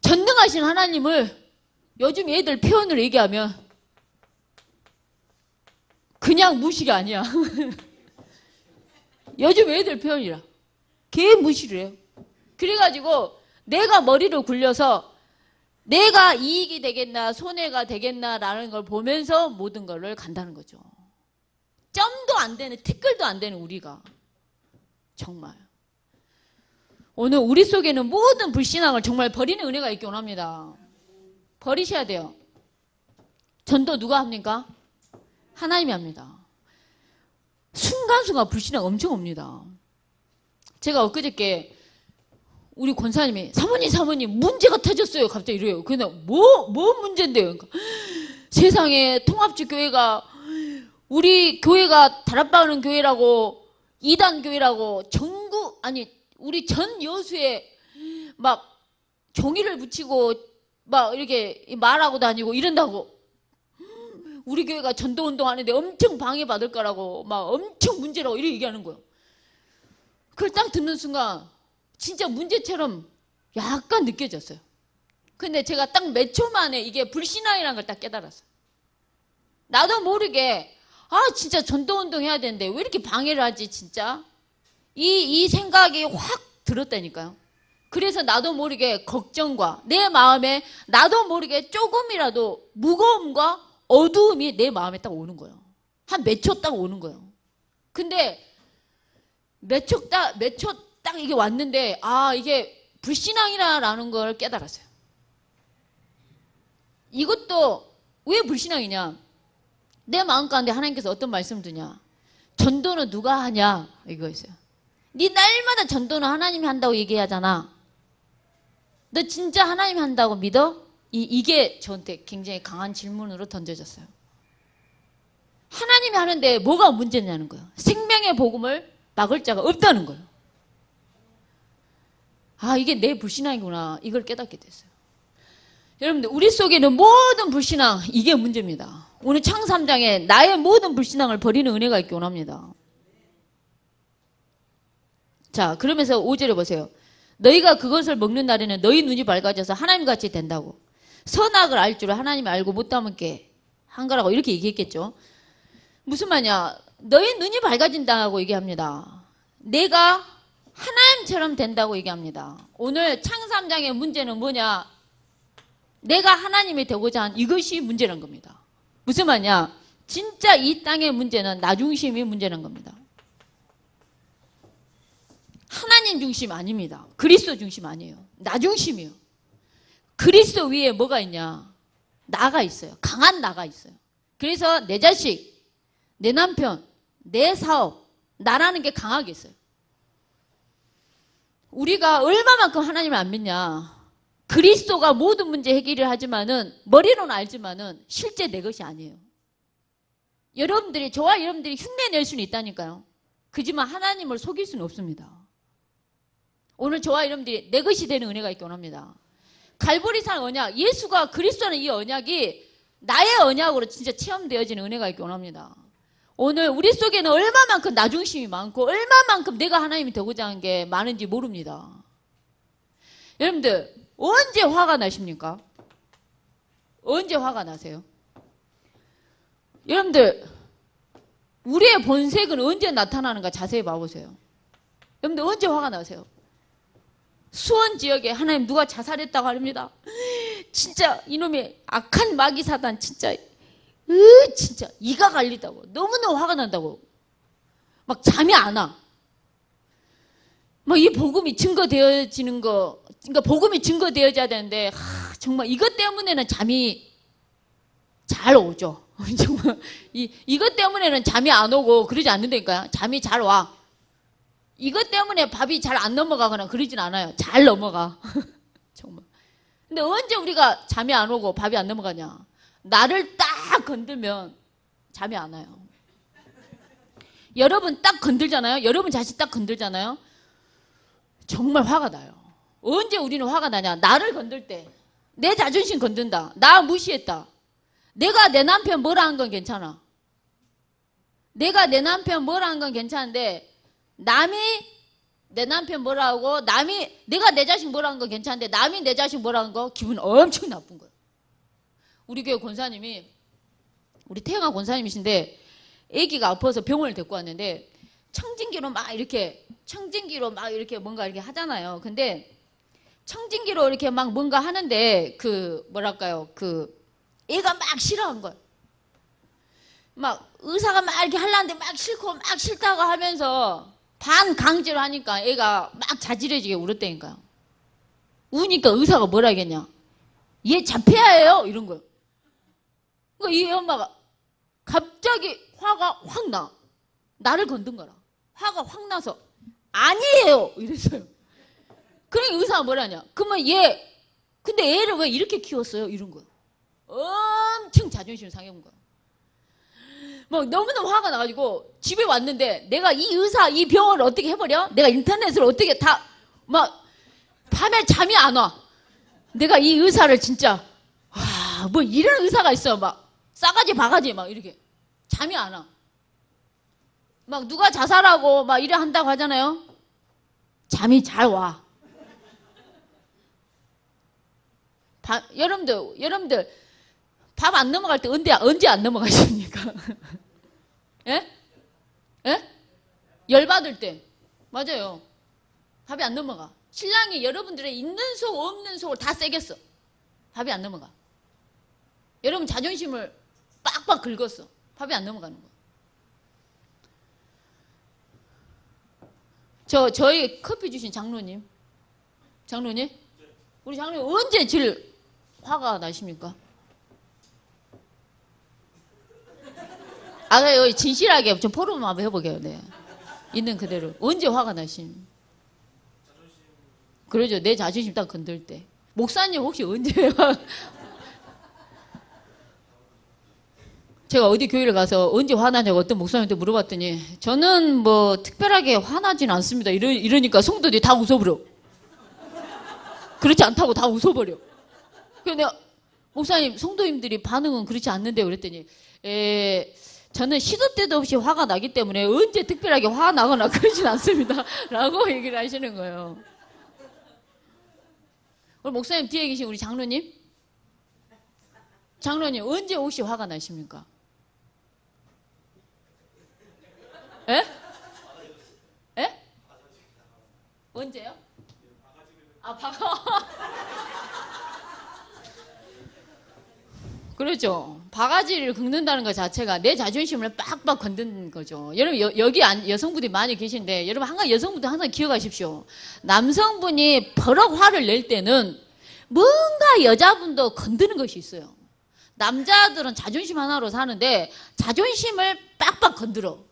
전능하신 하나님을 요즘 애들 표현으로 얘기하면 그냥 무시가 아니야. 요즘 애들 표현이라. 개 무시를 해요. 그래가지고 내가 머리를 굴려서 내가 이익이 되겠나 손해가 되겠나라는 걸 보면서 모든 거를 간다는 거죠. 점도 안 되는, 티끌도 안 되는 우리가. 정말. 오늘 우리 속에는 모든 불신앙을 정말 버리는 은혜가 있기 원합니다. 버리셔야 돼요. 전도 누가 합니까? 하나님이 합니다. 순간순간 불신앙 엄청 옵니다. 제가 엊그저께 우리 권사님이 사모님 문제가 터졌어요. 갑자기 이래요. 그냥 뭐 문제인데요? 그러니까 세상에 통합주 교회가 우리 교회가 다락방하는 교회라고 이단 교회라고 우리 전 여수에 막 종이를 붙이고 막 이렇게 말하고 다니고 이런다고 우리 교회가 전도운동 하는데 엄청 방해받을 거라고 막 엄청 문제라고 이렇게 얘기하는 거예요. 그걸 딱 듣는 순간 진짜 문제처럼 약간 느껴졌어요. 근데 제가 딱 몇 초 만에 이게 불신앙이라는 걸 딱 깨달았어요. 나도 모르게 진짜 전도운동 해야 되는데 왜 이렇게 방해를 하지 진짜? 이 생각이 확 들었다니까요. 그래서 나도 모르게 걱정과 내 마음에 나도 모르게 조금이라도 무거움과 어두움이 내 마음에 딱 오는 거예요. 한 몇 초 딱 오는 거예요. 근데 몇 초 딱 이게 왔는데 이게 불신앙이라는 걸 깨달았어요. 이것도 왜 불신앙이냐? 내 마음 가운데 하나님께서 어떤 말씀을 주냐? 전도는 누가 하냐? 이거였어요. 네 날마다 전도는 하나님이 한다고 얘기하잖아. 너 진짜 하나님이 한다고 믿어? 이게 저한테 굉장히 강한 질문으로 던져졌어요. 하나님이 하는데 뭐가 문제냐는 거예요. 생명의 복음을 막을 자가 없다는 거예요. 이게 내 불신앙이구나. 이걸 깨닫게 됐어요. 여러분들 우리 속에는 모든 불신앙 이게 문제입니다. 오늘 창사 3장에 나의 모든 불신앙을 버리는 은혜가 있기 원합니다. 자, 그러면서 5절에 보세요. 너희가 그것을 먹는 날에는 너희 눈이 밝아져서 하나님같이 된다고. 선악을 알 줄을 하나님이 알고 못함게 한 거라고 이렇게 얘기했겠죠. 무슨 말이냐? 너희 눈이 밝아진다고 얘기합니다. 내가 하나님처럼 된다고 얘기합니다. 오늘 창사 3장의 문제는 뭐냐? 내가 하나님이 되고자 한 이것이 문제란 겁니다. 무슨 말이냐? 진짜 이 땅의 문제는 나 중심이 문제란 겁니다. 하나님 중심 아닙니다. 그리스도 중심 아니에요. 나 중심이에요. 그리스도 위에 뭐가 있냐? 나가 있어요. 강한 나가 있어요. 그래서 내 자식, 내 남편, 내 사업, 나라는 게 강하게 있어요. 우리가 얼마만큼 하나님을 안 믿냐? 그리스도가 모든 문제 해결을 하지만은 머리로는 알지만은 실제 내 것이 아니에요. 저와 여러분들이 흉내낼 수는 있다니까요. 그지만 하나님을 속일 수는 없습니다. 오늘 저와 여러분들이 내 것이 되는 은혜가 있기 원합니다. 갈보리산 언약, 예수가 그리스도는 이 언약이 나의 언약으로 진짜 체험되어지는 은혜가 있기 원합니다. 오늘 우리 속에는 얼마만큼 나 중심이 많고 얼마만큼 내가 하나님이 되고자 하는 게 많은지 모릅니다. 여러분들 언제 화가 나십니까? 언제 화가 나세요? 여러분들 우리의 본색은 언제 나타나는가 자세히 봐보세요. 여러분들 언제 화가 나세요? 수원 지역에 하나님 누가 자살했다고 합니다. 진짜 이놈의 악한 마귀 사단 진짜 이가 갈리다고 너무너무 화가 난다고 막 잠이 안 와. 막 이 복음이 증거되어지는 거, 그러니까 복음이 증거되어져야 되는데 정말 이것 때문에는 잠이 잘 오죠. 정말 이것 때문에는 잠이 안 오고 그러지 않는다니까요. 잠이 잘 와. 이것 때문에 밥이 잘 안 넘어가거나 그러진 않아요. 잘 넘어가. 정말. 근데 언제 우리가 잠이 안 오고 밥이 안 넘어가냐? 나를 딱 건들면 잠이 안 와요. 여러분 딱 건들잖아요. 여러분 자신 딱 건들잖아요. 정말 화가 나요. 언제 우리는 화가 나냐? 나를 건들 때. 내 자존심 건든다. 나 무시했다. 내가 내 남편 뭐라 한 건 괜찮아. 내가 내 남편 뭐라 한 건 괜찮은데 남이 내 남편 뭐라 하고 내가 내 자식 뭐라 한 건 괜찮은데 남이 내 자식 뭐라 한 거 기분 엄청 나쁜 거예요. 우리 교회 권사님이 우리 태영아 권사님이신데 아기가 아파서 병원을 데리고 왔는데 청진기로 막 이렇게 뭔가 이렇게 하잖아요. 근데 청진기로 이렇게 막 뭔가 하는데 그 뭐랄까요, 그 애가 막 싫어한 거예요. 막 의사가 막 이렇게 하려는데 막 싫고 막 싫다고 하면서 반강제로 하니까 애가 막 자지러지게 울었다니까요. 우니까 의사가 뭐라 하겠냐, 얘 잡혀야 해요 이런 거예요. 그러니까 이 엄마가 갑자기 화가 확 나. 나를 건든 거라. 화가 확 나서 아니에요 이랬어요. 그러니까 의사가 뭐라냐, 그러면 얘 근데 애를 왜 이렇게 키웠어요 이런 거예요. 엄청 자존심 상해온 거야. 막 너무너무 화가 나가지고 집에 왔는데 내가 이 의사 이 병원을 어떻게 해버려? 내가 인터넷을 어떻게 다 막 밤에 잠이 안 와. 내가 이 의사를 진짜 와, 뭐 이런 의사가 있어. 막 싸가지 바가지 막 이렇게 잠이 안 와. 막 누가 자살하고 막 이래 한다고 하잖아요. 잠이 잘 와. 여러분들 밤 안 넘어갈 때 언제 안 넘어가십니까? 예? 예? 열받을 때. 맞아요. 밥이 안 넘어가. 신랑이 여러분들의 있는 속 없는 속을 다 세겠어. 밥이 안 넘어가. 여러분 자존심을 빡빡 긁었어. 밥이 안 넘어가는 거야. 저희 커피 주신 장로님. 우리 장로님 언제 제일 화가 나십니까? 여기 진실하게 좀 포럼 한번 해보게요. 네. 있는 그대로. 언제 화가 나십니까? 그러죠. 내 자존심 딱 건들 때. 목사님 혹시 언제 제가 어디 교회를 가서 언제 화나냐고 어떤 목사님한테 물어봤더니 저는 뭐 특별하게 화나지는 않습니다. 이러니까 성도들이 다 웃어버려. 그렇지 않다고 다 웃어버려. 그래서 내가 목사님 성도님들이 반응은 그렇지 않는데 그랬더니 저는 시도 때도 없이 화가 나기 때문에 언제 특별하게 화가 나거나 그러진 않습니다. 라고 얘기를 하시는 거예요. 우리 목사님 뒤에 계신 우리 장로님 언제 혹시 화가 나십니까? 에? 에? 언제요? 그렇죠. 바가지를 긁는다는 것 자체가 내 자존심을 빡빡 건드는 거죠. 여러분 여기 여성분들이 많이 계신데 여러분 여성분들 항상 기억하십시오. 남성분이 버럭 화를 낼 때는 뭔가 여자분도 건드는 것이 있어요. 남자들은 자존심 하나로 사는데 자존심을 빡빡 건드려.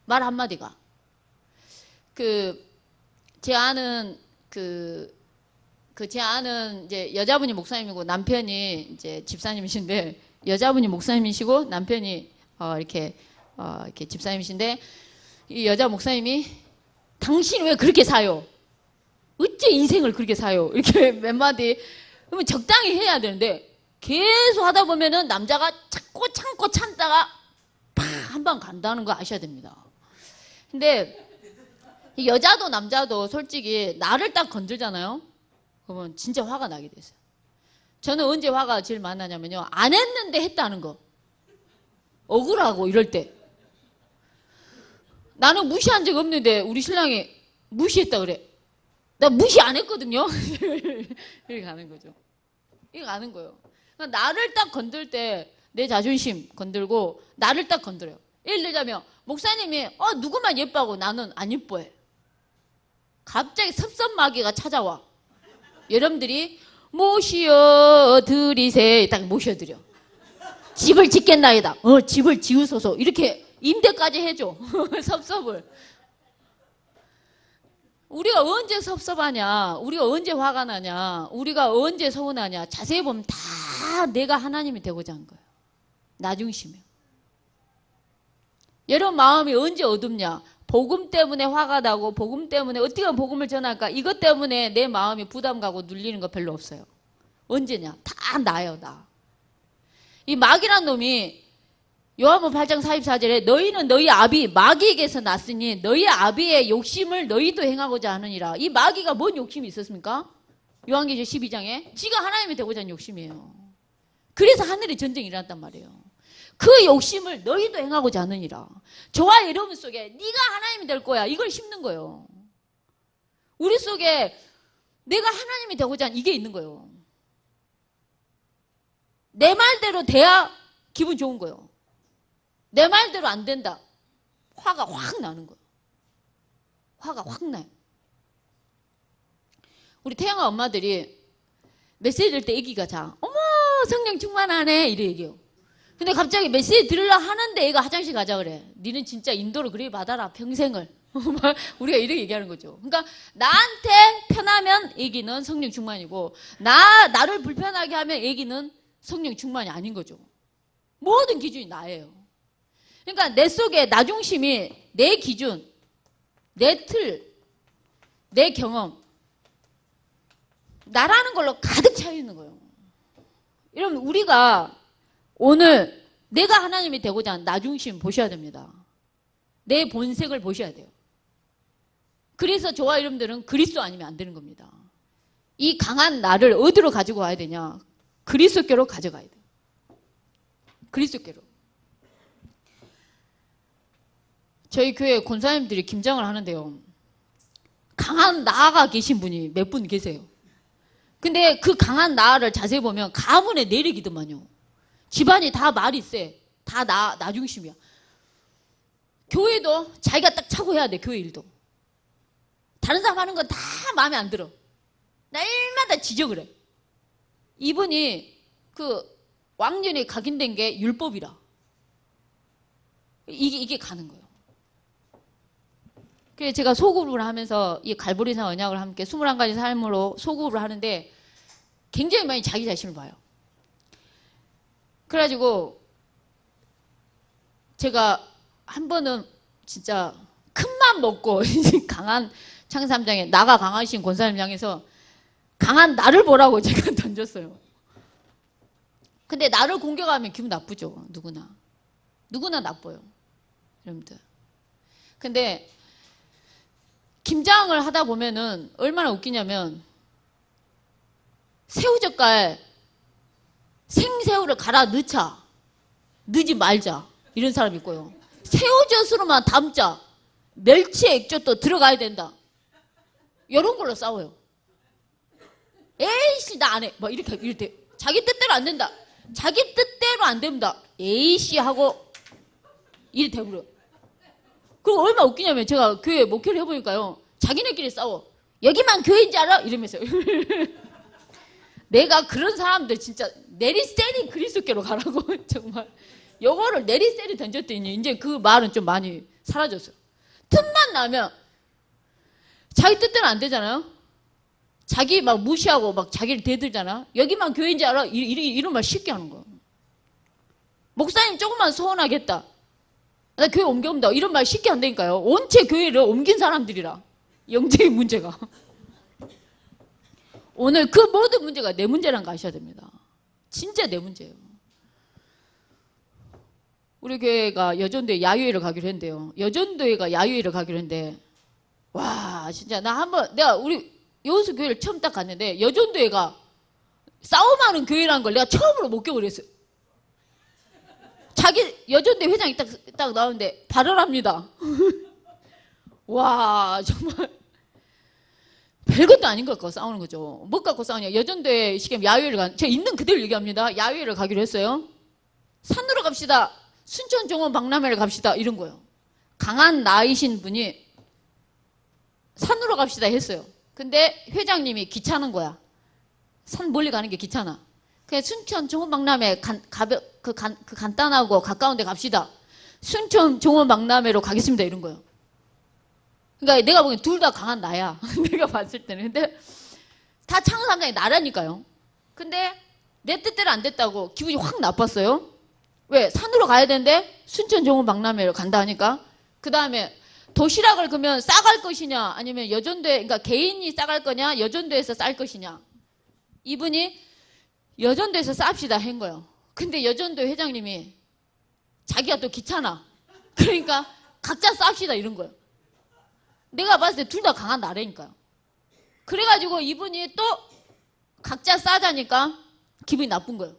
말 한마디가. 제 아는 제 아는 이제 여자분이 목사님이고 남편이 이제 집사님이신데 여자분이 목사님이시고 남편이 이렇게 집사님이신데 이 여자 목사님이 당신 왜 그렇게 사요? 어째 인생을 그렇게 사요? 이렇게 몇 마디. 그러면 적당히 해야 되는데 계속 하다 보면은 남자가 참고 참다가 팍 한 방 간다는 거 아셔야 됩니다. 근데 여자도 남자도 솔직히 나를 딱 건들잖아요. 그러면 진짜 화가 나게 됐어요. 저는 언제 화가 제일 많이 나냐면요. 안 했는데 했다는 거. 억울하고 이럴 때. 나는 무시한 적 없는데 우리 신랑이 무시했다 그래. 나 무시 안 했거든요. 이렇게 가는 거죠. 이렇게 가는 거예요. 그러니까 나를 딱 건들 때 내 자존심 건들고 나를 딱 건드려요. 예를 들자면 목사님이 누구만 예뻐하고 나는 안 예뻐해. 갑자기 섭섭마귀가 찾아와. 여러분들이 모시어 드리세 딱 모셔드려. 집을 짓겠나이다. 집을 지으소서. 이렇게 임대까지 해줘. 섭섭을. 우리가 언제 섭섭하냐, 우리가 언제 화가 나냐, 우리가 언제 서운하냐, 자세히 보면 다 내가 하나님이 되고자 한 거예요. 나 중심이요. 여러분 마음이 언제 어둡냐? 복음 때문에 화가 나고 복음 때문에 어떻게 하면 복음을 전할까? 이것 때문에 내 마음이 부담 가고 눌리는 거 별로 없어요. 언제냐? 다 나예요, 나. 이 마귀란 놈이 요한복음 8장 44절에 너희는 너희 아비 마귀에게서 났으니 너희 아비의 욕심을 너희도 행하고자 하느니라. 이 마귀가 뭔 욕심이 있었습니까? 요한계시록 12장에 지가 하나님이 되고자 하는 욕심이에요. 그래서 하늘에 전쟁이 일어났단 말이에요. 그 욕심을 너희도 행하고자 하느니라. 저와 여러분 속에 네가 하나님이 될 거야. 이걸 심는 거예요. 우리 속에 내가 하나님이 되고자 하는 이게 있는 거예요. 내 말대로 돼야 기분 좋은 거예요. 내 말대로 안 된다. 화가 확 나는 거예요. 화가 확 나요. 우리 태영아 엄마들이 메시지 들 때 애기가 자. 어머 성령 충만하네 이래 얘기해요. 근데 갑자기 메시지 들으려 하는데 애가 화장실 가자 그래. 니는 진짜 인도를 그리 받아라 평생을. 우리가 이렇게 얘기하는 거죠. 그러니까 나한테 편하면 애기는 성령 충만이고 나를 불편하게 하면 애기는 성령 충만이 아닌 거죠. 모든 기준이 나예요. 그러니까 내 속에 나 중심이 내 기준, 내 틀, 내 경험 나라는 걸로 가득 차 있는 거예요. 여러분 우리가 오늘 내가 하나님이 되고자 하는 나 중심 보셔야 됩니다. 내 본색을 보셔야 돼요. 그래서 저와 여러분들은 그리스도 아니면 안 되는 겁니다. 이 강한 나를 어디로 가지고 가야 되냐? 그리스도께로 가져가야 돼요. 그리스도께로. 저희 교회 권사님들이 김장을 하는데요. 강한 나가 계신 분이 몇 분 계세요. 근데 그 강한 나를 자세히 보면 가문의 내력이더만요. 집안이 다 말이 세. 다 나 중심이야. 교회도 자기가 딱 차고 해야 돼. 교회 일도. 다른 사람 하는 건 다 마음에 안 들어. 날마다 지적을 해. 이분이 그 왕년에 각인된 게 율법이라. 이게 가는 거예요. 그래서 제가 소그룹을 하면서 이 갈보리산 언약을 함께 21가지 삶으로 소그룹을 하는데 굉장히 많이 자기 자신을 봐요. 그래가지고 제가 한 번은 진짜 큰맘 먹고 강한 창삼장에 나가 강하신 권사님 향해서 강한 나를 보라고 제가 던졌어요. 근데 나를 공격하면 기분 나쁘죠. 누구나 나빠요. 여러분들. 근데 김장을 하다 보면은 얼마나 웃기냐면 새우젓갈 생새우를 갈아 넣지 말자 이런 사람이 있고요. 새우젓으로만 담자 멸치 액젓도 들어가야 된다. 이런 걸로 싸워요. 에이씨 나 안 해. 막 이렇게 자기 뜻대로 안 된다. 자기 뜻대로 안 됩니다. 에이씨 하고 이래 돼버려. 그리고 얼마나 웃기냐면 제가 교회 목회를 해보니까요. 자기네끼리 싸워. 여기만 교회인지 알아? 이러면서요. 내가 그런 사람들 진짜 내리세리 그리스도께로 가라고 정말 요거를 내리세리 던졌더니 이제 그 말은 좀 많이 사라졌어요. 틈만 나면 자기 뜻대로 안 되잖아요. 자기 막 무시하고 막 자기를 대들잖아. 여기만 교회인지 알아? 이런 말 쉽게 하는 거야. 목사님 조금만 소원하겠다. 나 교회 옮겨온다. 이런 말 쉽게 한다니까요. 원체 교회를 옮긴 사람들이라. 영적인 문제가. 오늘 그 모든 문제가 내 문제란 거 아셔야 됩니다. 진짜 내 문제예요. 우리 교회가 여전도에 야유회를 가기로 했는데요. 여전도회가 야유회를 가기로 했는데 와 진짜 내가 우리 여수 교회를 처음 딱 갔는데 여전도회가 싸움하는 교회라는 걸 내가 처음으로 목격을 했어요. 자기 여전대 회장이 딱 나오는데 발언합니다. 와 정말 별것도 아닌 것 갖고 싸우는 거죠. 뭐 갖고 싸우냐. 여전대 시험 야유회를 제가 있는 그대로 얘기합니다. 야유회를 가기로 했어요. 산으로 갑시다. 순천 종원 박람회를 갑시다. 이런 거예요. 강한 나이신 분이 산으로 갑시다 했어요. 근데 회장님이 귀찮은 거야. 산 멀리 가는 게 귀찮아. 그냥 순천 종원 박람회 간단하고 가까운 데 갑시다. 순천 종원 박람회로 가겠습니다. 이런 거예요. 그러니까 내가 보기엔 둘 다 강한 나야. 내가 봤을 때는. 근데 다 창사함장이 나라니까요. 근데 내 뜻대로 안 됐다고 기분이 확 나빴어요. 왜? 산으로 가야 되는데 순천 종원 박람회로 간다 하니까. 그 다음에 도시락을 그러면 싸갈 것이냐 아니면 여전도에 그러니까 개인이 싸갈 거냐 여전도에서 쌀 것이냐. 이분이 여전도에서 쌉시다 한 거예요. 근데 여전도 회장님이 자기가 또 귀찮아. 그러니까 각자 쌉시다 이런 거예요. 내가 봤을 때 둘 다 강한 나라니까요. 그래가지고 이분이 또 각자 싸자니까 기분이 나쁜 거예요.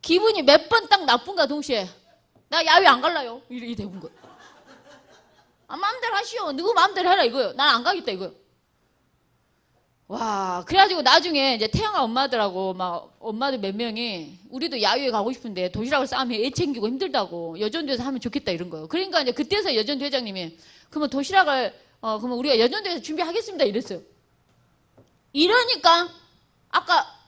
기분이 몇 번 딱 나쁜가 동시에 나 야외 안 갈라요. 이렇게 되는 거예요. 아, 마음대로 하시오. 누구 마음대로 해라 이거요. 난 안 가겠다 이거요. 와, 그래가지고 나중에 이제 태영아 엄마들하고 막 엄마들 몇 명이 우리도 야유회 가고 싶은데 도시락을 싸면 애 챙기고 힘들다고 여전도에서 하면 좋겠다 이런 거예요. 그러니까 이제 그때서 여전도 회장님이 그러면 도시락을 그러면 우리가 여전도에서 준비하겠습니다 이랬어요. 이러니까 아까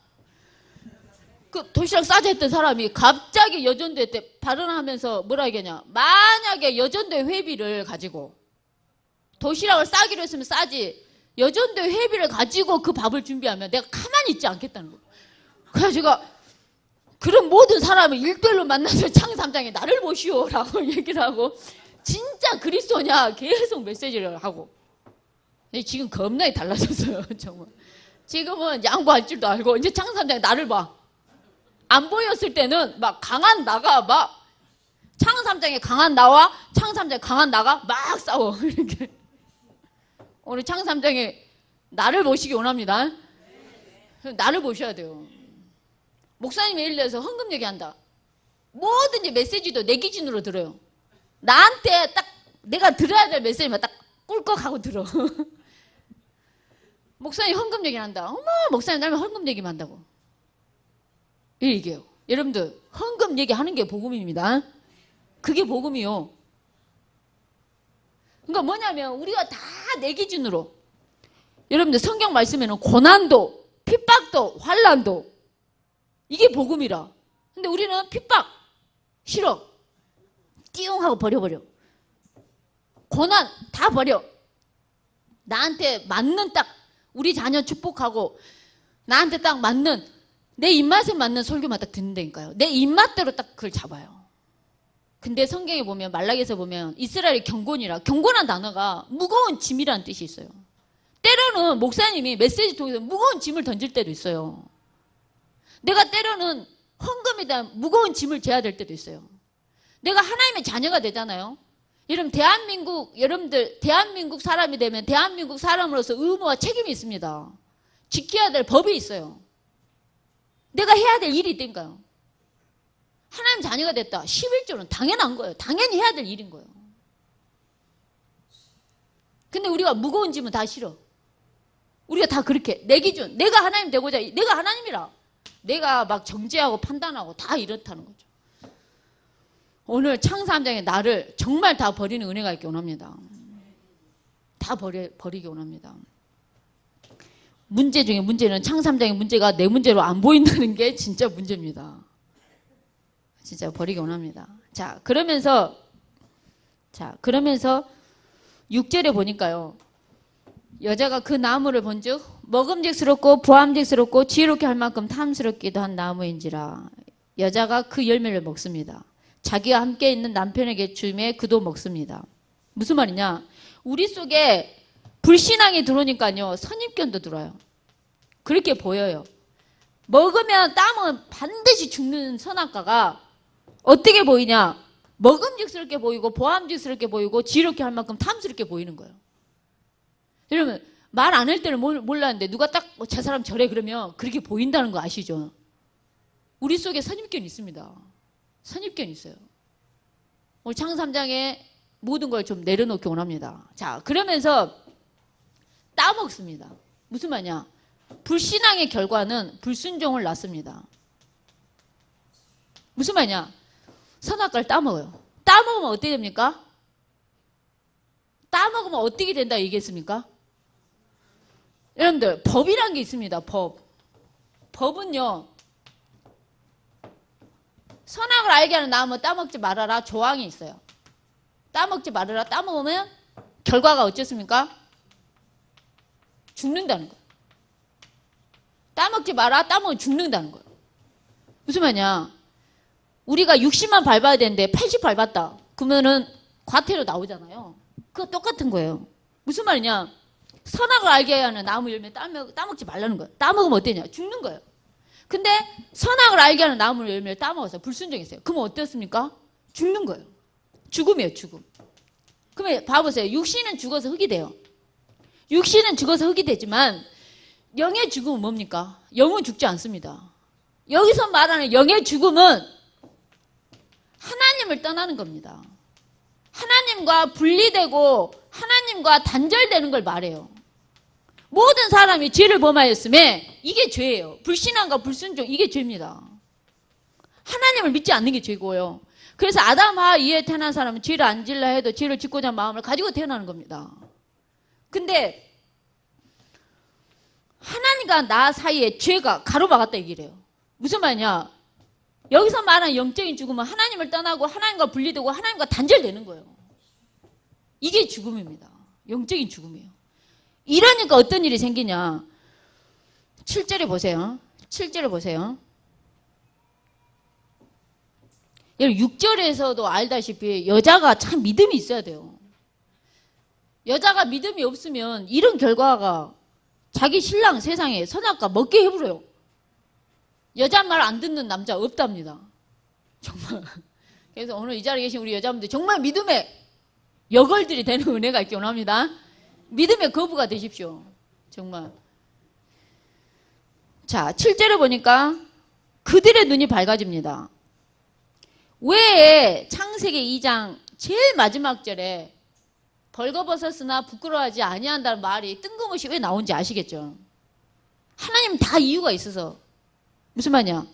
그 도시락 싸자 했던 사람이 갑자기 여전도회 때 발언하면서 뭐라 하겠냐. 만약에 여전도회 회비를 가지고 도시락을 싸기로 했으면 싸지. 여전도회 회비를 가지고 그 밥을 준비하면 내가 가만히 있지 않겠다는 거예요. 그래서 제가 그런 모든 사람을 일대일로 만나서 창삼장에 나를 보시오라고 얘기를 하고 진짜 그리스도냐 계속 메시지를 하고 지금 겁나게 달라졌어요. 정말. 지금은 양보할 줄도 알고 이제 창삼장에 나를 봐. 안 보였을 때는 막 강한 나가 막 창삼장에 강한 나와 창삼장에 강한 나가 막 싸워. 이렇게. 오늘 창삼장에 나를 보시기 원합니다. 나를 보셔야 돼요. 목사님 예를 들어서 헌금 얘기한다. 뭐든지 메시지도 내 기준으로 들어요. 나한테 딱 내가 들어야 될 메시지만 딱 꿀꺽하고 들어. 목사님 헌금 얘기한다. 어머 목사님 날면 헌금 얘기만 한다고. 이렇게 얘기해요. 여러분들 헌금 얘기하는 게 복음입니다. 그게 복음이요. 그러니까 뭐냐면 우리가 다 내 기준으로 여러분들 성경 말씀에는 고난도 핍박도 환난도 이게 복음이라. 근데 우리는 핍박 싫어 띠용 하고 버려버려. 고난 다 버려. 나한테 맞는 딱 우리 자녀 축복하고 나한테 딱 맞는 내 입맛에 맞는 설교만 딱 듣는다니까요. 내 입맛대로 딱 그걸 잡아요. 근데 성경에 보면 말라기에서 보면 이스라엘의 경건이라 경건한 단어가 무거운 짐이라는 뜻이 있어요. 때로는 목사님이 메시지 통해서 무거운 짐을 던질 때도 있어요. 내가 때로는 헌금에 대한 무거운 짐을 져야 될 때도 있어요. 내가 하나님의 자녀가 되잖아요. 여러분들 대한민국 사람이 되면 대한민국 사람으로서 의무와 책임이 있습니다. 지켜야 될 법이 있어요. 내가 해야 될 일이 있다니까요. 하나님 자녀가 됐다. 11조는 당연한 거예요. 당연히 해야 될 일인 거예요. 근데 우리가 무거운 짐은 다 싫어. 우리가 다 그렇게 내 기준 내가 하나님 되고자 내가 하나님이라 내가 막 정죄하고 판단하고 다 이렇다는 거죠. 오늘 창사함장에 나를 정말 다 버리는 은혜가 있기 원합니다. 다 버리기 원합니다. 문제 중에 문제는 창사함장의 문제가 내 문제로 안 보인다는 게 진짜 문제입니다. 진짜 버리기 원합니다. 자, 그러면서 6절에 보니까요. 여자가 그 나무를 본즉 먹음직스럽고 보암직스럽고 지혜롭게 할 만큼 탐스럽기도 한 나무인지라. 여자가 그 열매를 먹습니다. 자기와 함께 있는 남편에게 주매 그도 먹습니다. 무슨 말이냐? 우리 속에 불신앙이 들어오니까요. 선입견도 들어요. 그렇게 보여요. 먹으면 땀은 반드시 죽는 선악과가 어떻게 보이냐? 먹음직스럽게 보이고 보암직스럽게 보이고 지혜롭게 할 만큼 탐스럽게 보이는 거예요. 여러분 말 안 할 때는 몰랐는데 누가 딱 저 사람 저래 그러면 그렇게 보인다는 거 아시죠? 우리 속에 선입견이 있습니다. 선입견이 있어요. 오늘 창삼장에 모든 걸 좀 내려놓기 원합니다. 자, 그러면서 따먹습니다. 무슨 말이냐? 불신앙의 결과는 불순종을 낳습니다. 무슨 말이냐? 선악과를 따먹어요. 따먹으면 어떻게 됩니까? 따먹으면 어떻게 된다 얘기했습니까? 여러분들 법이란 게 있습니다. 법은요. 선악을 알게 하는 나무 따먹지 말아라 조항이 있어요. 따먹지 말아라. 따먹으면 결과가 어쨌습니까? 죽는다는 거예요. 따먹지 마라. 따먹으면 죽는다는 거예요. 무슨 말이냐? 우리가 60만 밟아야 되는데 80 밟았다. 그러면은 과태료 나오잖아요. 그거 똑같은 거예요. 무슨 말이냐? 선악을 알게 하는 나무 열매 따먹지 말라는 거예요. 따먹으면 어때냐? 죽는 거예요. 근데 선악을 알게 하는 나무 열매를 따먹어서 불순종했어요. 그러면 어떻습니까? 죽는 거예요. 죽음이에요, 죽음. 그러면 봐보세요. 육신은 죽어서 흙이 돼요. 육신은 죽어서 흙이 되지만 영의 죽음은 뭡니까? 영은 죽지 않습니다. 여기서 말하는 영의 죽음은 하나님을 떠나는 겁니다. 하나님과 분리되고 하나님과 단절되는 걸 말해요. 모든 사람이 죄를 범하였음에 이게 죄예요. 불신앙과 불순종, 이게 죄입니다. 하나님을 믿지 않는 게 죄고요. 그래서 아담 하와 이에 태어난 사람은 죄를 안 질라 해도 죄를 짓고자 하는 마음을 가지고 태어나는 겁니다. 근데 하나님과 나 사이에 죄가 가로막았다 얘기를 해요. 무슨 말이냐? 여기서 말하는 영적인 죽음은 하나님을 떠나고 하나님과 분리되고 하나님과 단절되는 거예요. 이게 죽음입니다. 영적인 죽음이에요. 이러니까 어떤 일이 생기냐? 7절에 보세요. 7절에 보세요. 6절에서도 알다시피 여자가 참 믿음이 있어야 돼요. 여자가 믿음이 없으면 이런 결과가 자기 신랑 세상에 선악과 먹게 해버려요. 여자 말 안 듣는 남자 없답니다. 정말. 그래서 오늘 이 자리에 계신 우리 여자분들 정말 믿음의 여걸들이 되는 은혜가 있기 원합니다. 믿음의 거부가 되십시오. 정말. 자, 7절에 보니까 그들의 눈이 밝아집니다. 왜 창세기 2장 제일 마지막 절에 벌거벗었으나 부끄러워하지 아니한다는 말이 뜬금없이 왜 나온지 아시겠죠? 하나님 다 이유가 있어서. 무슨 말이냐?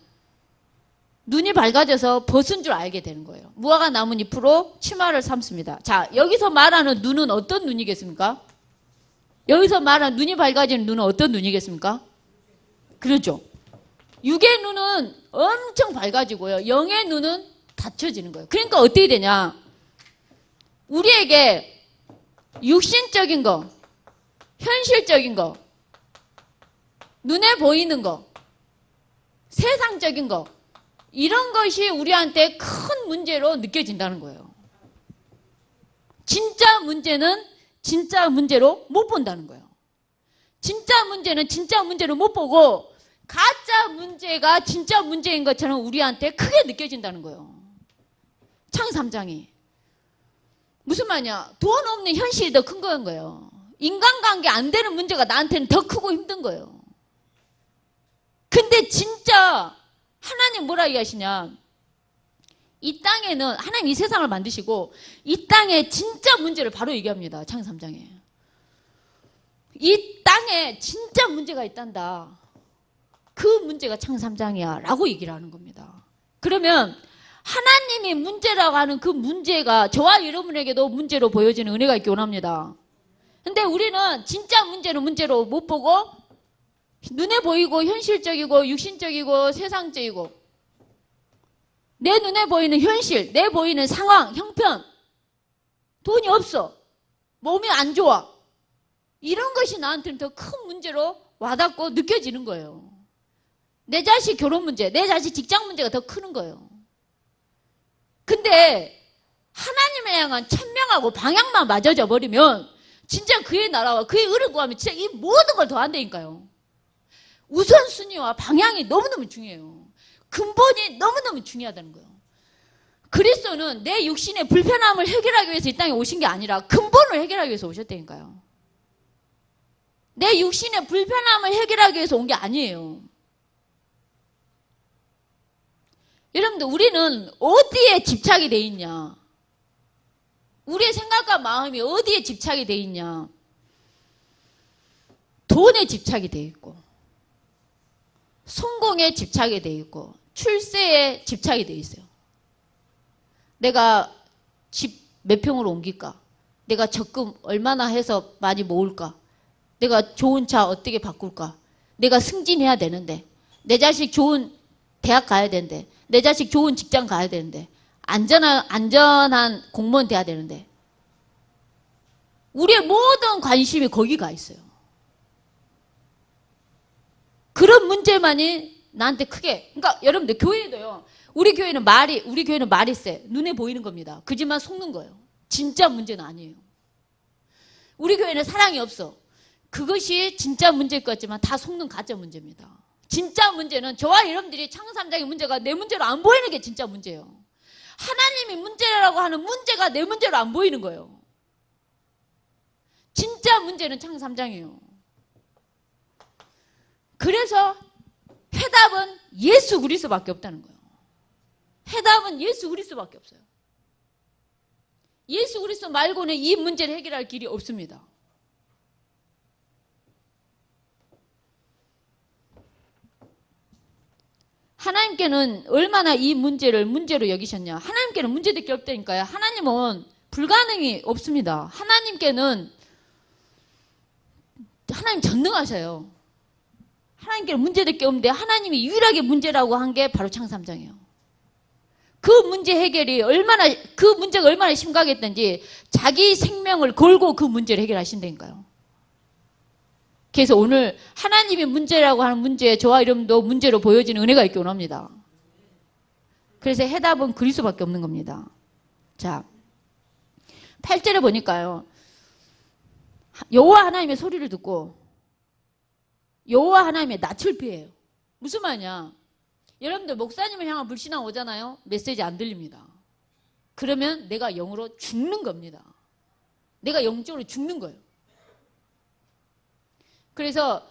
눈이 밝아져서 벗은 줄 알게 되는 거예요. 무화과 나뭇잎으로 치마를 삼습니다. 자, 여기서 말하는 눈은 어떤 눈이겠습니까? 여기서 말하는 눈이 밝아지는 눈은 어떤 눈이겠습니까? 그렇죠. 육의 눈은 엄청 밝아지고요. 영의 눈은 닫혀지는 거예요. 그러니까 어떻게 되냐? 우리에게 육신적인 거, 현실적인 거, 눈에 보이는 거, 세상적인 거, 이런 것이 우리한테 큰 문제로 느껴진다는 거예요. 진짜 문제는 진짜 문제로 못 본다는 거예요. 진짜 문제는 진짜 문제로 못 보고 가짜 문제가 진짜 문제인 것처럼 우리한테 크게 느껴진다는 거예요. 창세기 3장이. 무슨 말이냐? 돈 없는 현실이 더 큰 거예요. 인간관계 안 되는 문제가 나한테는 더 크고 힘든 거예요. 근데 진짜 하나님 뭐라 얘기하시냐? 이 땅에는 하나님 이 세상을 만드시고 이 땅에 진짜 문제를 바로 얘기합니다. 창세기 3장에. 이 땅에 진짜 문제가 있단다. 그 문제가 창세기 3장이야 라고 얘기를 하는 겁니다. 그러면 하나님이 문제라고 하는 그 문제가 저와 여러분에게도 문제로 보여지는 은혜가 있기 원합니다. 근데 우리는 진짜 문제는 문제로 못 보고 눈에 보이고 현실적이고 육신적이고 세상적이고 내 눈에 보이는 현실, 내 보이는 상황, 형편, 돈이 없어, 몸이 안 좋아, 이런 것이 나한테는 더 큰 문제로 와닿고 느껴지는 거예요. 내 자식 결혼 문제, 내 자식 직장 문제가 더 크는 거예요. 근데 하나님을 향한 천명하고 방향만 맞아져 버리면 진짜 그의 나라와 그의 의를 구하면 진짜 이 모든 걸 더한다니까요. 우선순위와 방향이 너무너무 중요해요. 근본이 너무너무 중요하다는 거예요. 그리스도는 내 육신의 불편함을 해결하기 위해서 이 땅에 오신 게 아니라 근본을 해결하기 위해서 오셨다니까요. 내 육신의 불편함을 해결하기 위해서 온 게 아니에요. 여러분들, 우리는 어디에 집착이 돼 있냐? 우리의 생각과 마음이 어디에 집착이 돼 있냐? 돈에 집착이 돼 있고, 성공에 집착이 돼 있고, 출세에 집착이 돼 있어요. 내가 집 몇 평으로 옮길까? 내가 적금 얼마나 해서 많이 모을까? 내가 좋은 차 어떻게 바꿀까? 내가 승진해야 되는데, 내 자식 좋은 대학 가야 되는데, 내 자식 좋은 직장 가야 되는데, 안전한 공무원 돼야 되는데, 우리의 모든 관심이 거기 가 있어요. 그런 문제만이 나한테 크게, 그러니까 여러분들 교회도요, 우리 교회는 말이 세. 눈에 보이는 겁니다. 그지만 속는 거예요. 진짜 문제는 아니에요. 우리 교회는 사랑이 없어. 그것이 진짜 문제일 것 같지만 다 속는 가짜 문제입니다. 진짜 문제는 저와 여러분들이 창세기 3장의 문제가 내 문제로 안 보이는 게 진짜 문제예요. 하나님이 문제라고 하는 문제가 내 문제로 안 보이는 거예요. 진짜 문제는 창세기 3장이에요. 그래서 해답은 예수 그리스도밖에 없다는 거예요. 해답은 예수 그리스도밖에 없어요. 예수 그리스도 말고는 이 문제를 해결할 길이 없습니다. 하나님께는 얼마나 이 문제를 문제로 여기셨냐. 하나님께는 문제될 게 없다니까요. 하나님은 불가능이 없습니다. 하나님 전능하셔요. 하나님께는 문제될 게 없는데 하나님이 유일하게 문제라고 한 게 바로 창세 3장이에요. 그 문제 해결이 그 문제가 얼마나 심각했던지 자기 생명을 걸고 그 문제를 해결하신다니까요. 그래서 오늘 하나님이 문제라고 하는 문제에 저와 여러분도 문제로 보여지는 은혜가 있기 원합니다. 그래서 해답은 그리스도밖에 없는 겁니다. 자, 8절에 보니까요. 여호와 하나님의 소리를 듣고 여호와 하나님의 낯을 피해요. 무슨 말이냐? 여러분들 목사님을 향한 불신앙 오잖아요. 메시지 안 들립니다. 그러면 내가 영으로 죽는 겁니다. 내가 영적으로 죽는 거예요. 그래서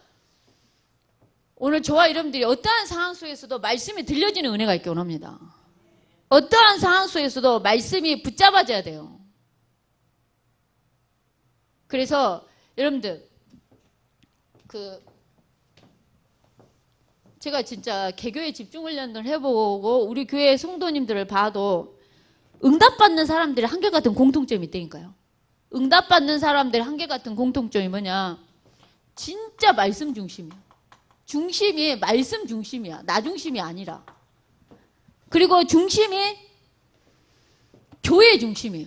오늘 저와 여러분들이 어떠한 상황 속에서도 말씀이 들려지는 은혜가 있기 원합니다. 어떠한 상황 속에서도 말씀이 붙잡아져야 돼요. 그래서 여러분들 제가 진짜 개교에 집중훈련을 해보고 우리 교회 성도님들을 봐도 응답받는 사람들이 한결같은 공통점이 있다니까요. 응답받는 사람들의 한결같은 공통점이 뭐냐? 진짜 말씀 중심이야. 중심이 말씀 중심이야. 나 중심이 아니라. 그리고 중심이 교회 중심이에요.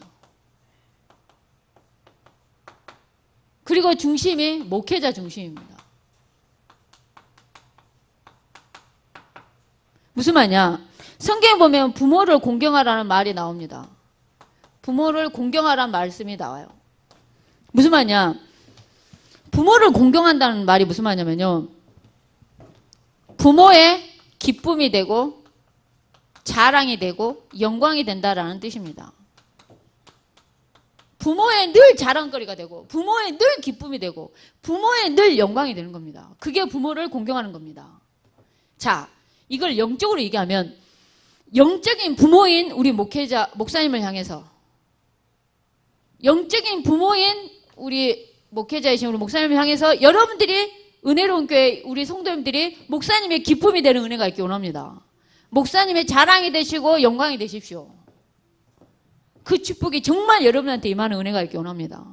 그리고 중심이 목회자 중심입니다. 무슨 말이냐? 성경에 보면 부모를 공경하라는 말이 나옵니다. 부모를 공경하라는 말씀이 나와요. 무슨 말이냐? 부모를 공경한다는 말이 무슨 말이냐면요. 부모의 기쁨이 되고 자랑이 되고 영광이 된다라는 뜻입니다. 부모의 늘 자랑거리가 되고 부모의 늘 기쁨이 되고 부모의 늘 영광이 되는 겁니다. 그게 부모를 공경하는 겁니다. 자, 이걸 영적으로 얘기하면 영적인 부모인 우리 목사님을 향해서 영적인 부모인 우리 목회자이신 우리 목사님을 향해서 여러분들이 은혜로운 교회 우리 성도님들이 목사님의 기쁨이 되는 은혜가 있기 원합니다. 목사님의 자랑이 되시고 영광이 되십시오. 그 축복이 정말 여러분한테 임하는 은혜가 있기 원합니다.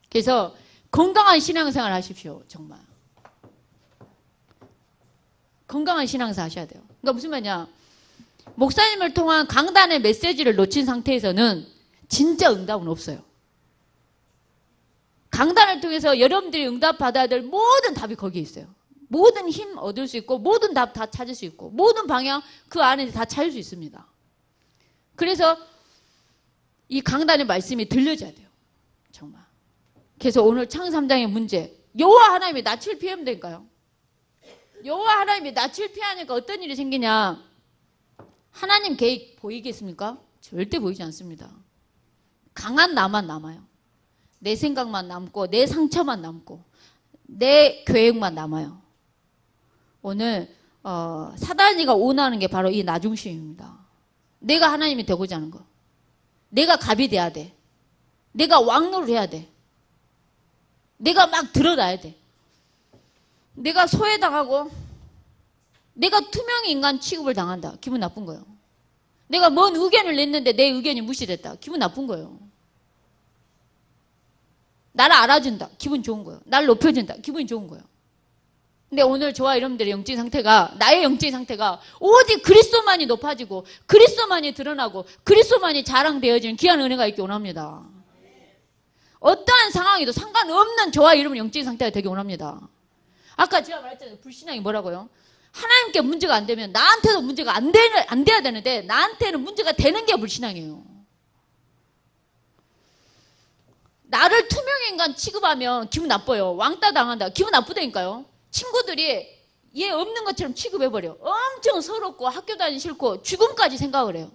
그래서 건강한 신앙생활 하십시오. 정말 건강한 신앙생활 하셔야 돼요. 그러니까 무슨 말이냐? 목사님을 통한 강단의 메시지를 놓친 상태에서는 진짜 응답은 없어요. 강단을 통해서 여러분들이 응답받아야 될 모든 답이 거기에 있어요. 모든 힘 얻을 수 있고 모든 답 다 찾을 수 있고 모든 방향 그 안에 다 찾을 수 있습니다. 그래서 이 강단의 말씀이 들려져야 돼요. 정말. 그래서 오늘 창세 3장의 문제, 여호와 하나님이 낯을 피하면 될까요? 여호와 하나님이 낯을 피하니까 어떤 일이 생기냐? 하나님 계획 보이겠습니까? 절대 보이지 않습니다. 강한 나만 남아요. 내 생각만 남고 내 상처만 남고 내 계획만 남아요. 오늘 사단이가 원하는 게 바로 이 나중심입니다. 내가 하나님이 되고자 하는 거. 내가 갑이 돼야 돼. 내가 왕노를 해야 돼. 내가 막 드러나야 돼. 내가 소외당하고 내가 투명 인간 취급을 당한다. 기분 나쁜 거예요. 내가 뭔 의견을 냈는데 내 의견이 무시됐다. 기분 나쁜 거예요. 나를 알아준다. 기분 좋은 거예요. 나를 높여준다. 기분이 좋은 거예요. 근데 오늘 저와 여러분들의 영적인 상태가, 나의 영적인 상태가 오직 그리스도만이 높아지고 그리스도만이 드러나고 그리스도만이 자랑되어지는 귀한 은혜가 있기 원합니다. 어떠한 상황에도 상관없는 저와 여러분의 영적인 상태가 되기 원합니다. 아까 제가 말했잖아요. 불신앙이 뭐라고요? 하나님께 문제가 안 되면 나한테도 문제가 안 돼야 되는데 나한테는 문제가 되는 게 불신앙이에요. 나를 투명인간 취급하면 기분 나빠요. 왕따 당한다. 기분 나쁘다니까요. 친구들이 얘 없는 것처럼 취급해버려. 엄청 서럽고 학교 다니기 싫고 죽음까지 생각을 해요.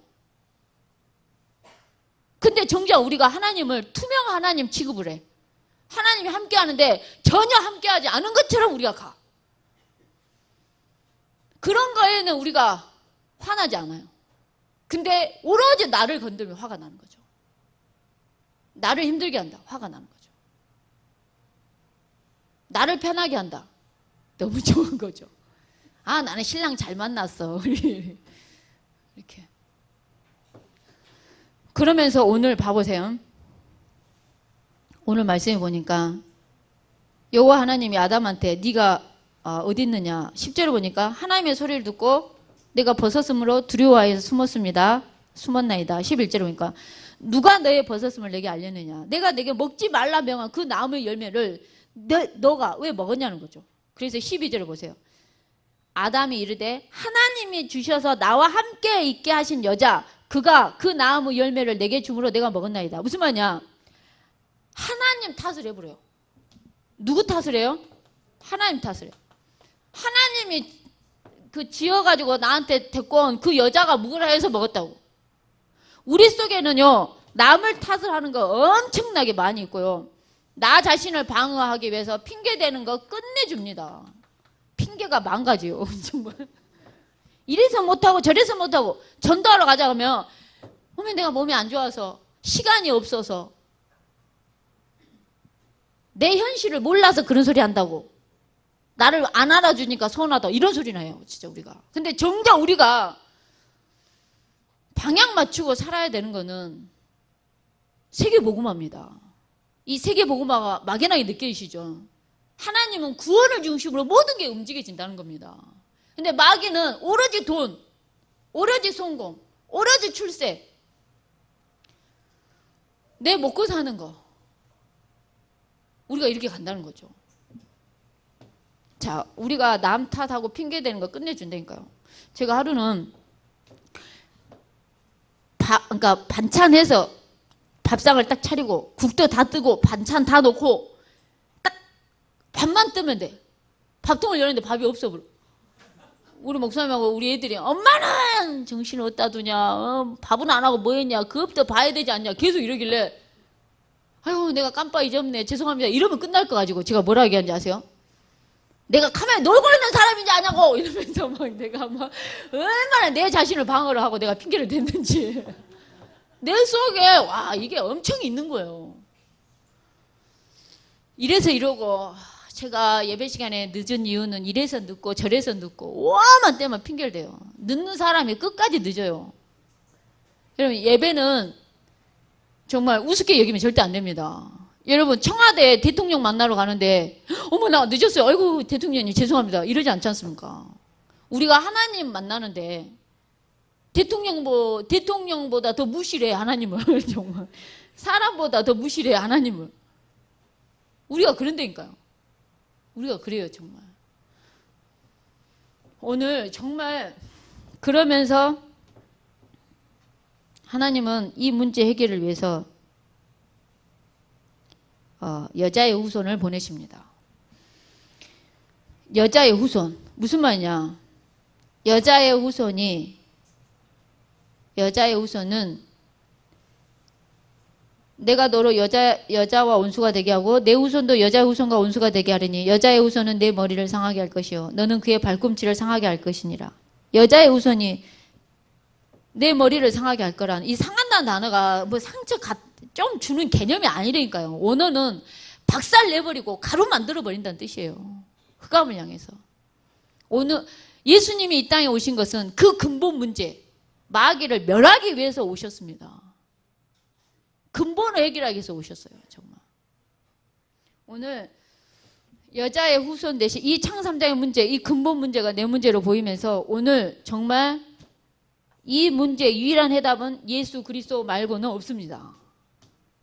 근데 정작 우리가 하나님을 투명 하나님 취급을 해. 하나님이 함께 하는데 전혀 함께 하지 않은 것처럼 우리가 가. 그런 거에는 우리가 화나지 않아요. 근데 오로지 나를 건들면 화가 나는 거죠. 나를 힘들게 한다. 화가 나는 거죠. 나를 편하게 한다. 너무 좋은 거죠. 아, 나는 신랑 잘 만났어. 이렇게. 그러면서 오늘 봐보세요. 오늘 말씀해 보니까 여호와 하나님이 아담한테 네가 어디 있느냐 10절을 보니까 하나님의 소리를 듣고 내가 벗었으므로 두려워하여서 숨었습니다. 숨었나이다. 11절을 보니까 누가 너의 벗었음을 내게 알렸느냐. 내가 내게 먹지 말라 명한 그 나무의 열매를 너가 왜 먹었냐는 거죠. 그래서 12절을 보세요. 아담이 이르되 하나님이 주셔서 나와 함께 있게 하신 여자 그가 그 나무 열매를 내게 주므로 내가 먹었나이다. 무슨 말이냐. 하나님 탓을 해버려요. 누구 탓을 해요? 하나님 탓을 해요. 하나님이 그 지어가지고 나한테 데리고 온 그 여자가 묵으라 해서 먹었다고. 우리 속에는요 남을 탓을 하는 거 엄청나게 많이 있고요. 나 자신을 방어하기 위해서 핑계대는 거 끝내줍니다. 핑계가 망가지요. 정말. 이래서 못하고 저래서 못하고 전도하러 가자 그러면 어머 내가 몸이 안 좋아서 시간이 없어서 내 현실을 몰라서 그런 소리 한다고. 나를 안 알아주니까 서운하다. 이런 소리나 해요. 진짜 우리가. 근데 정작 우리가 방향 맞추고 살아야 되는 거는 세계복음화입니다. 이 세계복음화가 막연하게 느껴지시죠? 하나님은 구원을 중심으로 모든 게 움직여진다는 겁니다. 근데 마귀는 오로지 돈, 오로지 성공, 오로지 출세, 내 먹고 사는 거. 우리가 이렇게 간다는 거죠. 자, 우리가 남 탓하고 핑계대는 거 끝내준다니까요. 제가 하루는 그러니까 반찬해서 밥상을 딱 차리고 국도 다 뜨고 반찬 다 놓고 딱 밥만 뜨면 돼. 밥통을 열었는데 밥이 없어 버려. 우리 목사님하고 우리 애들이 엄마는 정신을 어디다 두냐, 밥은 안 하고 뭐 했냐, 그것부터 봐야 되지 않냐 계속 이러길래 아유 내가 깜빡 잊었네 죄송합니다 이러면 끝날 거 가지고 제가 뭐라 얘기하는지 아세요? 내가 카메라에 놀고 있는 사람인지 아냐고 이러면서 막 내가 막 얼마나 내 자신을 방어를 하고 내가 핑계를 댔는지 내 속에 와 이게 엄청 있는 거예요. 이래서 이러고 제가 예배 시간에 늦은 이유는 이래서 늦고 저래서 늦고 오만 때만 핑계를 대요. 늦는 사람이 끝까지 늦어요. 여러분 예배는 정말 우습게 여기면 절대 안 됩니다. 여러분 청와대 대통령 만나러 가는데 어머 나 늦었어요. 아이고 대통령님 죄송합니다. 이러지 않지 않습니까? 우리가 하나님 만나는데 대통령보다 더 무시해 하나님을. 정말 사람보다 더 무시해 하나님을. 우리가 그런다니까요. 우리가 그래요 정말. 오늘 정말 그러면서 하나님은 이 문제 해결을 위해서 여자의 후손을 보내십니다. 여자의 후손 무슨 말이냐. 여자의 후손은 내가 너로 여자와 원수가 되게 하고 내 후손도 여자의 후손과 원수가 되게 하리니 여자의 후손은 내 머리를 상하게 할 것이요 너는 그의 발꿈치를 상하게 할 것이니라. 여자의 후손이 내 머리를 상하게 할 거라는 이 상한다는 단어가 뭐 상처 좀 주는 개념이 아니라니까요. 원어는 박살 내버리고 가루 만들어 버린다는 뜻이에요. 흑암을 향해서. 오늘 예수님이 이 땅에 오신 것은 그 근본 문제 마귀를 멸하기 위해서 오셨습니다. 근본을 해결하기 위해서 오셨어요. 정말. 오늘 여자의 후손 대신 이 창3장의 문제, 이 근본 문제가 내 문제로 보이면서 오늘 정말 이 문제의 유일한 해답은 예수 그리스도 말고는 없습니다.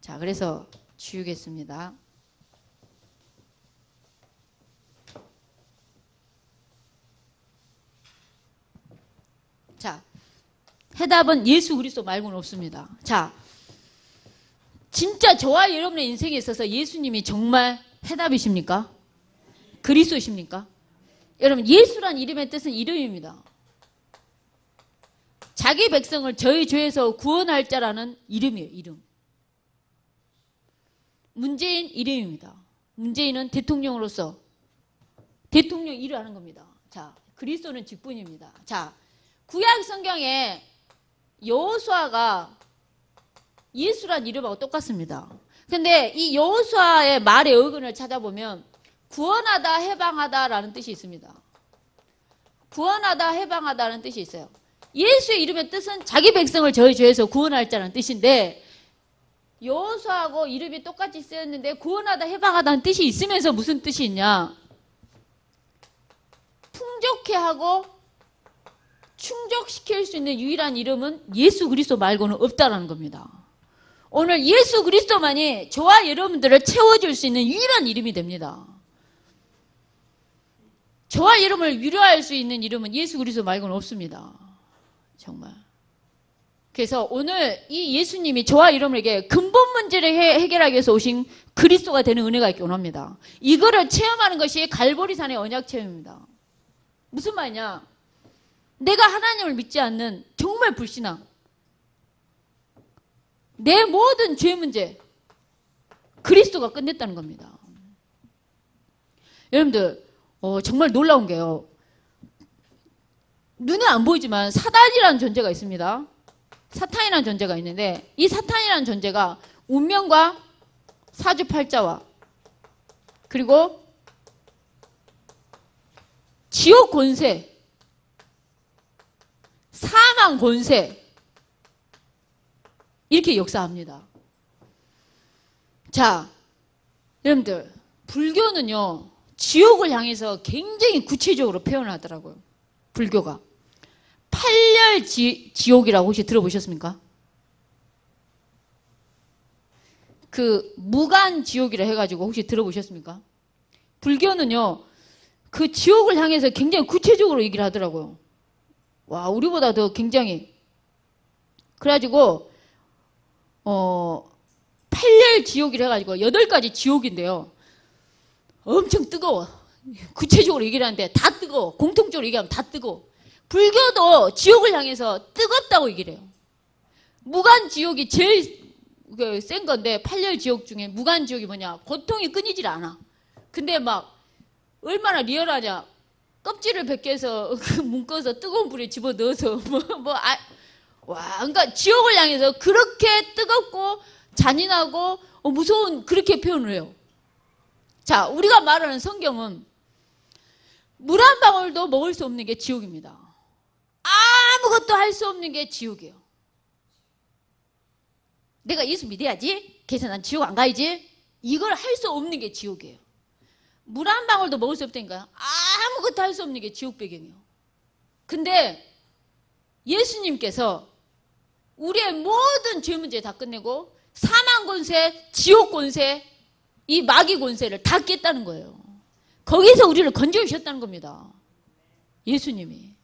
자, 그래서 지우겠습니다. 자, 해답은 예수 그리스도 말고는 없습니다. 자, 진짜 저와 여러분의 인생에 있어서 예수님이 정말 해답이십니까? 그리스도십니까? 여러분, 예수란 이름의 뜻은 이름입니다. 자기 백성을 저희 죄에서 구원할 자라는 이름이에요. 이름. 문재인 이름입니다. 문재인은 대통령으로서 대통령 일을 하는 겁니다. 자, 그리스도는 직분입니다. 자, 구약 성경에 여호수아가 예수란 이름하고 똑같습니다. 근데 이 여호수아의 말의 어근을 찾아보면 구원하다, 해방하다라는 뜻이 있습니다. 구원하다, 해방하다라는 뜻이 있어요. 예수의 이름의 뜻은 자기 백성을 저희 죄에서 구원할 자라는 뜻인데 여호수아하고 이름이 똑같이 쓰였는데 구원하다, 해방하다는 뜻이 있으면서 무슨 뜻이 있냐? 풍족해 하고 충족시킬 수 있는 유일한 이름은 예수 그리스도 말고는 없다라는 겁니다. 오늘 예수 그리스도만이 저와 여러분들을 채워줄 수 있는 유일한 이름이 됩니다. 저와 여러분을 위로할 수 있는 이름은 예수 그리스도 말고는 없습니다. 정말. 그래서 오늘 이 예수님이 저와 여러분에게 근본 문제를 해결하기 위해서 오신 그리스도가 되는 은혜가 있기 원합니다. 이거를 체험하는 것이 갈보리산의 언약 체험입니다. 무슨 말이냐? 내가 하나님을 믿지 않는 정말 불신앙, 내 모든 죄 문제 그리스도가 끝냈다는 겁니다. 여러분들 정말 놀라운 게요. 눈에 안 보이지만 사단이라는 존재가 있습니다. 사탄이라는 존재가 있는데 이 사탄이라는 존재가 운명과 사주팔자와 그리고 지옥 권세, 사망 권세 이렇게 역사합니다. 자, 여러분들 불교는요 지옥을 향해서 굉장히 구체적으로 표현을 하더라고요. 불교가 팔열 지옥이라고 혹시 들어보셨습니까? 그 무간 지옥이라 해가지고 혹시 들어보셨습니까? 불교는요 그 지옥을 향해서 굉장히 구체적으로 얘기를 하더라고요. 와, 우리보다 더 굉장히. 그래가지고 팔열 지옥이라 해가지고 8가지 지옥인데요. 엄청 뜨거워. 구체적으로 얘기를 하는데 다 뜨거워. 공통적으로 얘기하면 다 뜨거워. 불교도 지옥을 향해서 뜨겁다고 얘기를 해요. 무간 지옥이 제일 센 건데 팔열 지옥 중에 무간 지옥이 뭐냐? 고통이 끊이질 않아. 근데 막 얼마나 리얼하냐? 껍질을 벗겨서 묶어서 뜨거운 불에 집어넣어서 와, 그러니까 지옥을 향해서 그렇게 뜨겁고 잔인하고 무서운 그렇게 표현을 해요. 자, 우리가 말하는 성경은 물 한 방울도 먹을 수 없는 게 지옥입니다. 아무것도 할 수 없는 게 지옥이에요. 내가 예수 믿어야지. 그래서 난 지옥 안 가야지. 이걸 할 수 없는 게 지옥이에요. 물 한 방울도 먹을 수 없다니까요. 아무것도 할 수 없는 게 지옥 배경이에요. 근데 예수님께서 우리의 모든 죄 문제 다 끝내고 사망 권세, 지옥 권세, 이 마귀 권세를 다 깼다는 거예요. 거기서 우리를 건져주셨다는 겁니다. 예수님이.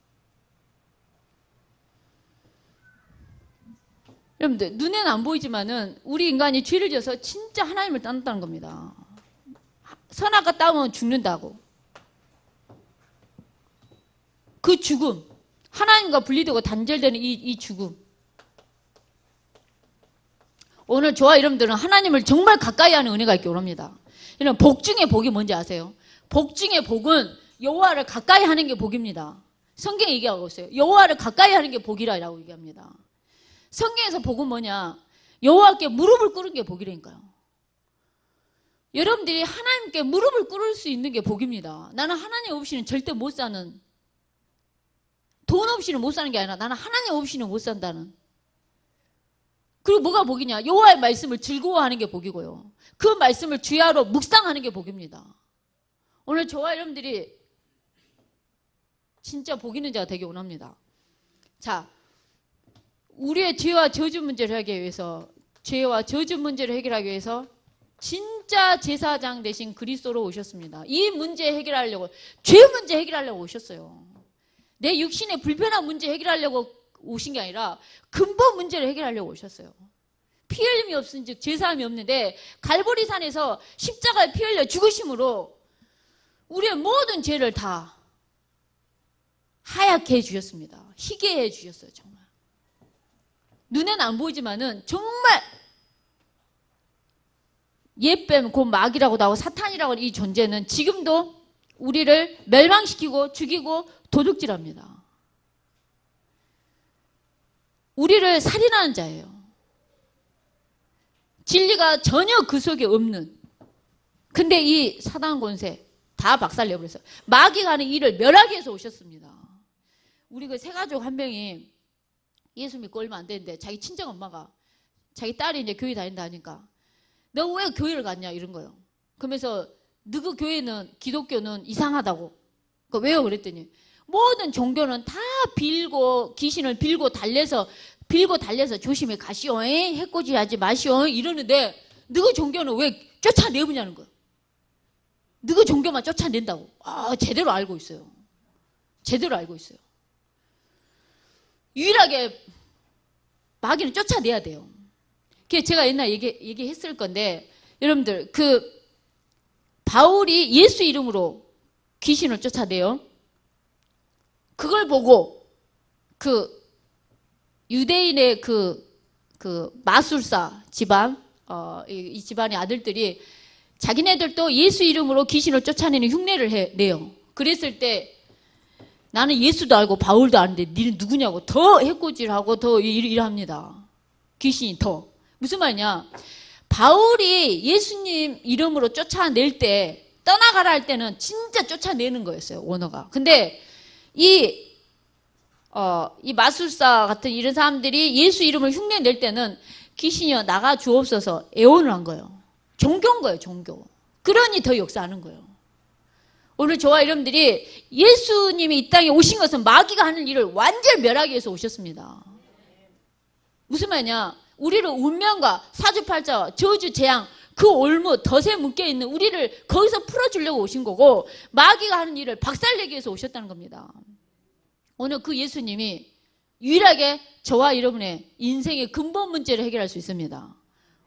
여러분들 눈에는 안 보이지만은 우리 인간이 죄를 지어서 진짜 하나님을 떠났다는 겁니다. 선악과 따면 죽는다고. 그 죽음, 하나님과 분리되고 단절되는 이 죽음. 오늘 저와 여러분들은 하나님을 정말 가까이 하는 은혜가 있기 원합니다. 여러분 복 중에 복이 뭔지 아세요? 복 중에 복은 여호와를 가까이 하는 게 복입니다. 성경에 얘기하고 있어요. 여호와를 가까이 하는 게 복이라고 얘기합니다. 성경에서 복은 뭐냐? 여호와께 무릎을 꿇은 게 복이라니까요. 여러분들이 하나님께 무릎을 꿇을 수 있는 게 복입니다. 나는 하나님 없이는 절대 못 사는, 돈 없이는 못 사는 게 아니라 나는 하나님 없이는 못 산다는. 그리고 뭐가 복이냐? 여호와의 말씀을 즐거워하는 게 복이고요. 그 말씀을 주야로 묵상하는 게 복입니다. 오늘 저와 여러분들이 진짜 복 있는 자가 되기 원합니다. 자, 우리의 죄와 저주 문제를 해결하기 위해서, 죄와 저주 문제를 해결하기 위해서 진짜 제사장 대신 그리스도로 오셨습니다. 이 문제 해결하려고, 죄 문제 해결하려고 오셨어요. 내 육신의 불편한 문제 해결하려고 오신 게 아니라 근본 문제를 해결하려고 오셨어요. 피 흘림이 없은 즉 죄사함이 없는데 갈보리산에서 십자가에 피 흘려 죽으심으로 우리의 모든 죄를 다 하얗게 해주셨습니다. 희게 해주셨어요. 정말 눈에는 안 보이지만은 정말 옛뱀 곧 마귀라고 나오고 사탄이라고 하는 이 존재는 지금도 우리를 멸망시키고 죽이고 도둑질합니다. 우리를 살인하는 자예요. 진리가 전혀 그 속에 없는. 근데 이 사단 권세 다 박살내버렸어요. 마귀가 하는 일을 멸하기 위해서 오셨습니다. 우리 그 세 가족 한 명이 예수 믿고 얼마 안 됐는데 자기 친정 엄마가 자기 딸이 이제 교회 다닌다 하니까 너 왜 교회를 갔냐 이런 거예요. 그러면서 너그 교회는 기독교는 이상하다고. 그러니까 왜요? 그랬더니 모든 종교는 다 빌고 귀신을 빌고 달래서 조심히 가시오. 해코지하지 마시오. 이러는데 너그 종교는 왜 쫓아내느냐는 거예요. 너그 종교만 쫓아낸다고. 아, 제대로 알고 있어요. 제대로 알고 있어요. 유일하게 마귀는 쫓아내야 돼요. 그게 제가 옛날에 얘기했을 건데 여러분들 그 바울이 예수 이름으로 귀신을 쫓아내요. 그걸 보고 그 유대인의 그 마술사 집안 이 집안의 아들들이 자기네들도 예수 이름으로 귀신을 쫓아내는 흉내를 내요. 그랬을 때 나는 예수도 알고 바울도 아는데 니는 누구냐고 더 해코지하고 더 일합니다. 귀신이 더. 무슨 말이냐? 바울이 예수님 이름으로 쫓아낼 때 떠나가라 할 때는 진짜 쫓아내는 거였어요. 원어가. 근데 이 마술사 같은 이런 사람들이 예수 이름을 흉내낼 때는 귀신이여 나가 주옵소서 애원을 한 거예요. 종교인 거예요. 종교. 그러니 더 역사하는 거예요. 오늘 저와 여러분들이 예수님이 이 땅에 오신 것은 마귀가 하는 일을 완전히 멸하기 위해서 오셨습니다. 무슨 말이냐? 우리를 운명과 사주팔자, 저주, 재앙, 그 올무, 덫에 묶여있는 우리를 거기서 풀어주려고 오신 거고 마귀가 하는 일을 박살내기 위해서 오셨다는 겁니다. 오늘 그 예수님이 유일하게 저와 여러분의 인생의 근본 문제를 해결할 수 있습니다.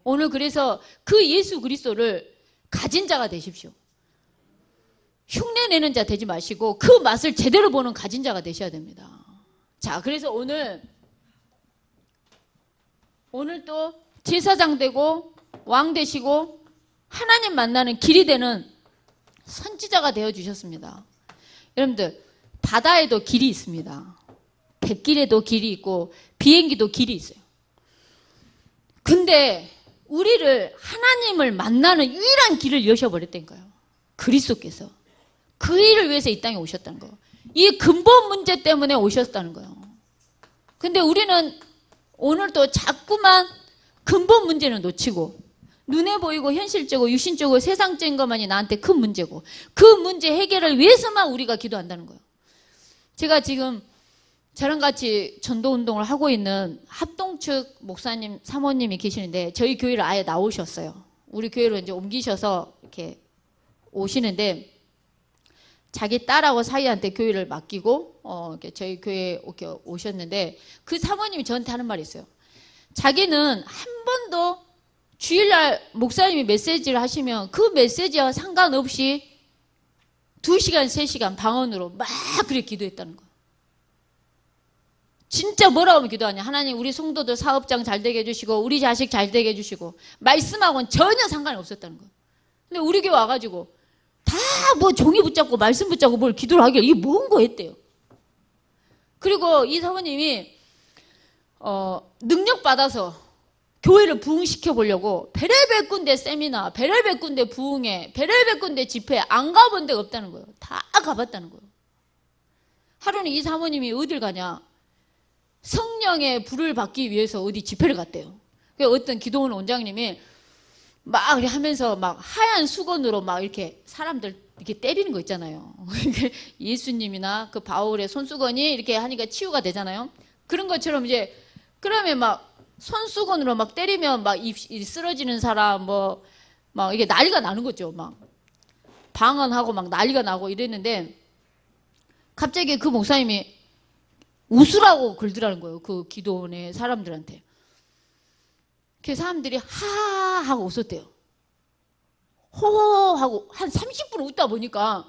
오늘 그래서 그 예수 그리스도를 가진 자가 되십시오. 흉내내는 자 되지 마시고 그 맛을 제대로 보는 가진 자가 되셔야 됩니다. 자, 그래서 오늘 또 제사장 되고 왕 되시고 하나님 만나는 길이 되는 선지자가 되어주셨습니다. 여러분들 바다에도 길이 있습니다. 백길에도 길이 있고 비행기도 길이 있어요. 근데 우리를 하나님을 만나는 유일한 길을 여셔버렸다니까요. 그리스도께서 그 일을 위해서 이 땅에 오셨다는 거예요. 이 근본 문제 때문에 오셨다는 거예요. 근데 우리는 오늘 또 자꾸만 근본 문제는 놓치고 눈에 보이고 현실적으로 육신적으로 세상적인 것만이 나한테 큰 문제고 그 문제 해결을 위해서만 우리가 기도한다는 거예요. 제가 지금 저랑 같이 전도운동을 하고 있는 합동측 목사님, 사모님이 계시는데 저희 교회를 아예 나오셨어요. 우리 교회로 이제 옮기셔서 이렇게 오시는데 자기 딸하고 사이한테 교회를 맡기고 이렇게 저희 교회에 이렇게 오셨는데 그 사모님이 저한테 하는 말이 있어요. 자기는 한 번도 주일날 목사님이 메시지를 하시면 그 메시지와 상관없이 2시간, 3시간 방언으로 막 그렇게 기도했다는 거예요. 진짜 뭐라고 하면 기도하냐. 하나님 우리 성도들 사업장 잘 되게 해주시고 우리 자식 잘 되게 해주시고 말씀하고는 전혀 상관이 없었다는 거예요. 근데 우리 교회 와가지고 다 뭐 종이 붙잡고 말씀 붙잡고 뭘 기도를 하길래 이게 뭔가 했대요. 그리고 이 사모님이 능력 받아서 교회를 부흥시켜 보려고 별의별 군데 세미나, 별의별 군데 부흥회, 별의별 군데 집회 안 가본 데가 없다는 거예요. 다 가봤다는 거예요. 하루는 이 사모님이 어딜 가냐? 성령의 불을 받기 위해서 어디 집회를 갔대요. 어떤 기도원 원장님이 막 하면서 막 하얀 수건으로 막 이렇게 사람들 이렇게 때리는 거 있잖아요. 예수님이나 그 바울의 손수건이 이렇게 하니까 치유가 되잖아요. 그런 것처럼 이제 그러면 막 손수건으로 막 때리면 막 입 쓰러지는 사람 막 이게 난리가 나는 거죠. 막 방언하고 막 난리가 나고 이랬는데 갑자기 그 목사님이 웃으라고 그러더라는 거예요. 그 기도원의 사람들한테. 그 사람들이 하 하고 웃었대요. 호호 하고 한 30분 웃다 보니까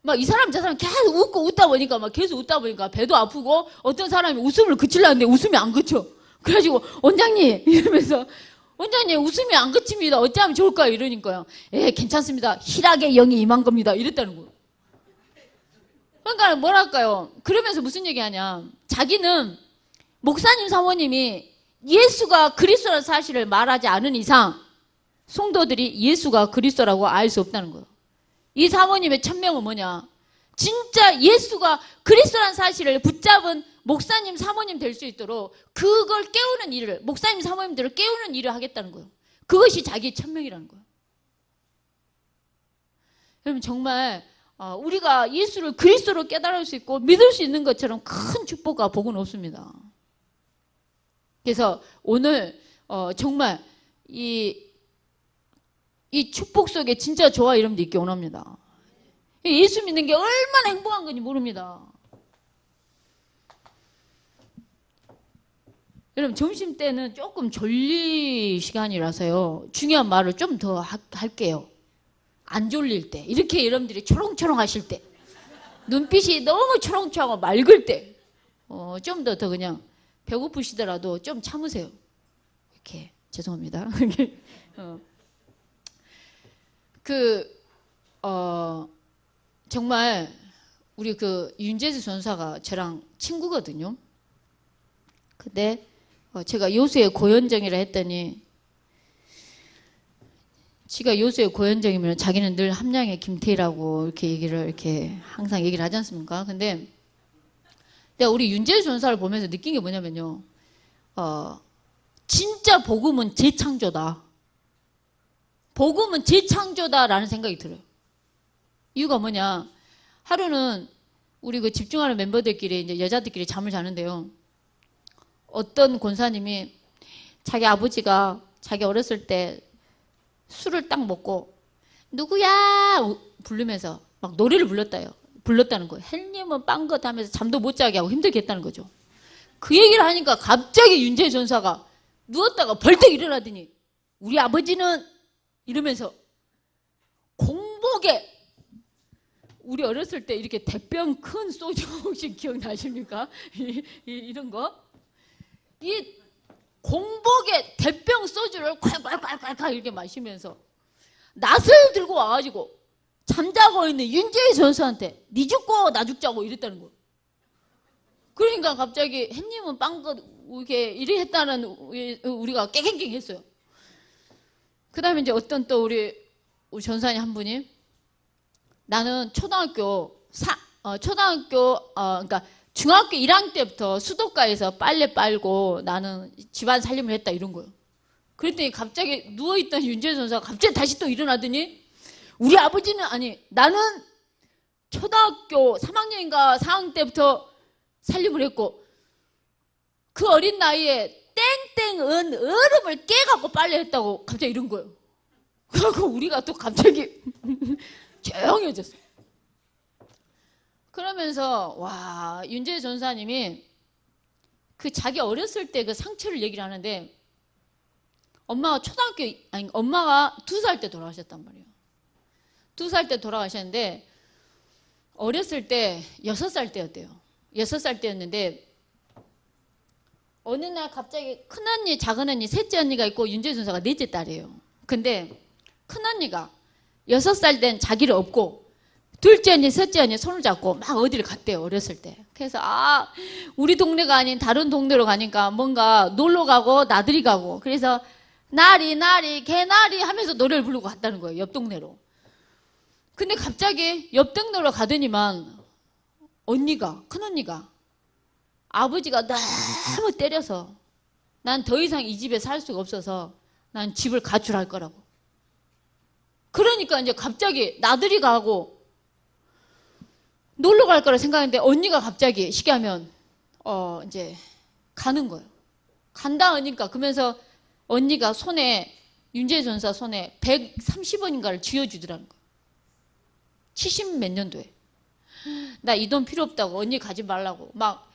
막 이 사람 저 사람 계속 웃고 웃다 보니까 막 계속 웃다 보니까 배도 아프고 어떤 사람이 웃음을 그치려는데 웃음이 안 그쳐. 그래가지고 원장님 이러면서 원장님 웃음이 안 그칩니다. 어찌하면 좋을까요? 이러니까요. 괜찮습니다. 희락의 영이 임한 겁니다. 이랬다는 거예요. 그러니까 뭐랄까요? 그러면서 무슨 얘기하냐? 자기는 목사님 사모님이 예수가 그리스도라는 사실을 말하지 않은 이상 성도들이 예수가 그리스도라고 알 수 없다는 거예요. 이 사모님의 천명은 뭐냐? 진짜 예수가 그리스도라는 사실을 붙잡은 목사님 사모님 될 수 있도록 그걸 깨우는 일을, 목사님 사모님들을 깨우는 일을 하겠다는 거예요. 그것이 자기의 천명이라는 거예요. 여러분 정말 우리가 예수를 그리스도로 깨달을 수 있고 믿을 수 있는 것처럼 큰 축복과 복은 없습니다. 그래서 오늘 정말 이 축복 속에 진짜 저와 여러분들 있기 원합니다. 예수 믿는 게 얼마나 행복한 건지 모릅니다. 여러분 점심 때는 조금 졸릴 시간이라서요. 중요한 말을 좀 더 할게요. 안 졸릴 때, 이렇게 여러분들이 초롱초롱 하실 때, 눈빛이 너무 초롱초롱하고 맑을 때, 좀 더 그냥 배고프시더라도 좀 참으세요. 이렇게 죄송합니다. 정말 우리 윤재수 전사가 저랑 친구거든요. 근데 제가 요수의 고현정이라 했더니 지가 요수의 고현정이면 자기는 늘 함량의 김태희라고 이렇게 항상 얘기를 하지 않습니까? 근데 내가 우리 윤재수 전사를 보면서 느낀 게 뭐냐면요. 진짜 복음은 재창조다. 복음은 재창조다라는 생각이 들어요. 이유가 뭐냐? 하루는 우리 집중하는 멤버들끼리 이제 여자들끼리 잠을 자는데요. 어떤 권사님이 자기 아버지가 자기 어렸을 때 술을 딱 먹고 누구야 부르면서 막 노래를 불렀다는 거예요. 헬님은 빵긋 하면서 잠도 못 자게 하고 힘들게 했다는 거죠. 그 얘기를 하니까 갑자기 윤재 전사가 누웠다가 벌떡 일어나더니 우리 아버지는 이러면서 공복에 우리 어렸을 때 이렇게 대병 큰 소주 혹시 기억나십니까? 이런 거? 이 공복에 대병 소주를 콸콸콸콸 이렇게 마시면서 낫을 들고 와가지고 잠자고 있는 윤재희 전사한테 니 죽고 나 죽자고 이랬다는 거예요. 그러니까 갑자기 햇님은 빵긋 이렇게 했다는 우리가 깨갱갱 했어요. 그 다음에 이제 어떤 또 우리 전사님 한 분이 나는 그러니까 중학교 1학년 때부터 수도가에서 빨래 빨고 나는 집안 살림을 했다 이런 거예요. 그랬더니 갑자기 누워있던 윤재 전사가 갑자기 다시 또 일어나더니 우리 아버지는 나는 초등학교 3학년인가 4학년 때부터 살림을 했고 그 어린 나이에 땡땡은 얼음을 깨갖고 빨래했다고 갑자기 이런 거예요. 그래서 우리가 또 갑자기 조용해졌어요. 그러면서 와 윤재 전사님이 자기 어렸을 때 그 상처를 얘기를 하는데 엄마가 엄마가 2살 때 돌아가셨단 말이에요. 2살 때 돌아가셨는데 어렸을 때 6살 때였대요. 6살 때였는데 어느 날 갑자기 큰언니, 작은언니, 셋째 언니가 있고 윤재 전사가 넷째 딸이에요. 근데 큰언니가 6살 된 자기를 업고 둘째 언니, 셋째 언니 손을 잡고 막 어디를 갔대요. 어렸을 때. 그래서 우리 동네가 아닌 다른 동네로 가니까 뭔가 놀러 가고 나들이 가고 그래서 나리 개나리 하면서 노래를 부르고 갔다는 거예요. 옆 동네로. 근데 갑자기 옆 동네로 가더니만 큰언니가 아버지가 너무 때려서 난 더 이상 이 집에 살 수가 없어서 난 집을 가출할 거라고. 그러니까 이제 갑자기 나들이 가고 놀러 갈 거라 생각했는데 언니가 갑자기 쉽게 하면 이제 가는 거예요. 간다 하니까 그러면서 언니가 윤재 전사 손에 130원인가를 쥐어주더라는 거예요. 70 몇 년도에. 나 이 돈 필요 없다고 언니 가지 말라고 막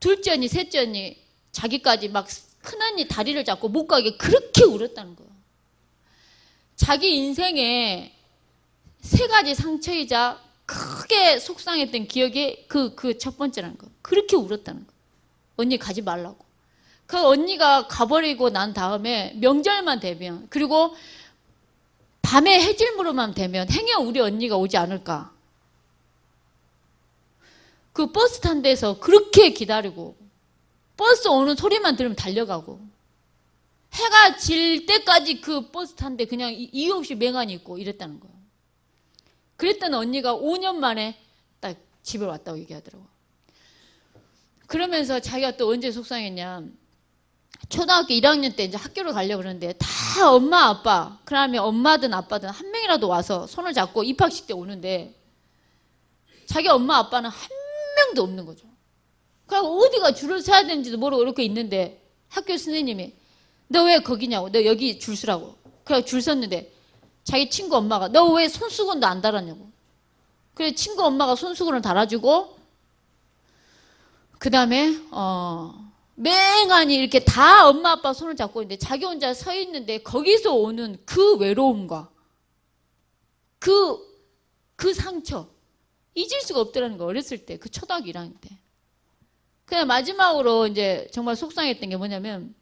둘째 언니 셋째 언니 자기까지 막 큰언니 다리를 잡고 못 가게 그렇게 울었다는 거예요. 자기 인생에 3가지 상처이자 크게 속상했던 기억이 그 첫 번째라는 거예요. 그렇게 울었다는 거예요. 언니 가지 말라고. 그 언니가 가버리고 난 다음에 명절만 되면 그리고 밤에 해질무렵만 되면 행여 우리 언니가 오지 않을까. 그 버스 탄 데서 그렇게 기다리고 버스 오는 소리만 들으면 달려가고 해가 질 때까지 그 버스 탄 데 그냥 이유 없이 맹안이 있고 이랬다는 거예요. 그랬더니 언니가 5년 만에 딱 집에 왔다고 얘기하더라고. 그러면서 자기가 또 언제 속상했냐. 초등학교 1학년 때 이제 학교를 가려고 그러는데 다 엄마 아빠, 그다음에 엄마든 아빠든 한 명이라도 와서 손을 잡고 입학식 때 오는데 자기 엄마 아빠는 한 명도 없는 거죠. 그냥 어디가 줄을 서야 되는지도 모르고 이렇게 있는데 학교 선생님이 너 왜 거기냐고, 너 여기 줄 서라고. 그래 줄 섰는데 자기 친구 엄마가 너 왜 손수건도 안 달았냐고. 그래 친구 엄마가 손수건을 달아주고 그 다음에 맹하니 이렇게 다 엄마 아빠 손을 잡고 있는데 자기 혼자 서 있는데 거기서 오는 그 외로움과 그 상처 잊을 수가 없더라는 거. 어렸을 때 그 초등학교 1학년 때. 그냥 마지막으로 이제 정말 속상했던 게 뭐냐면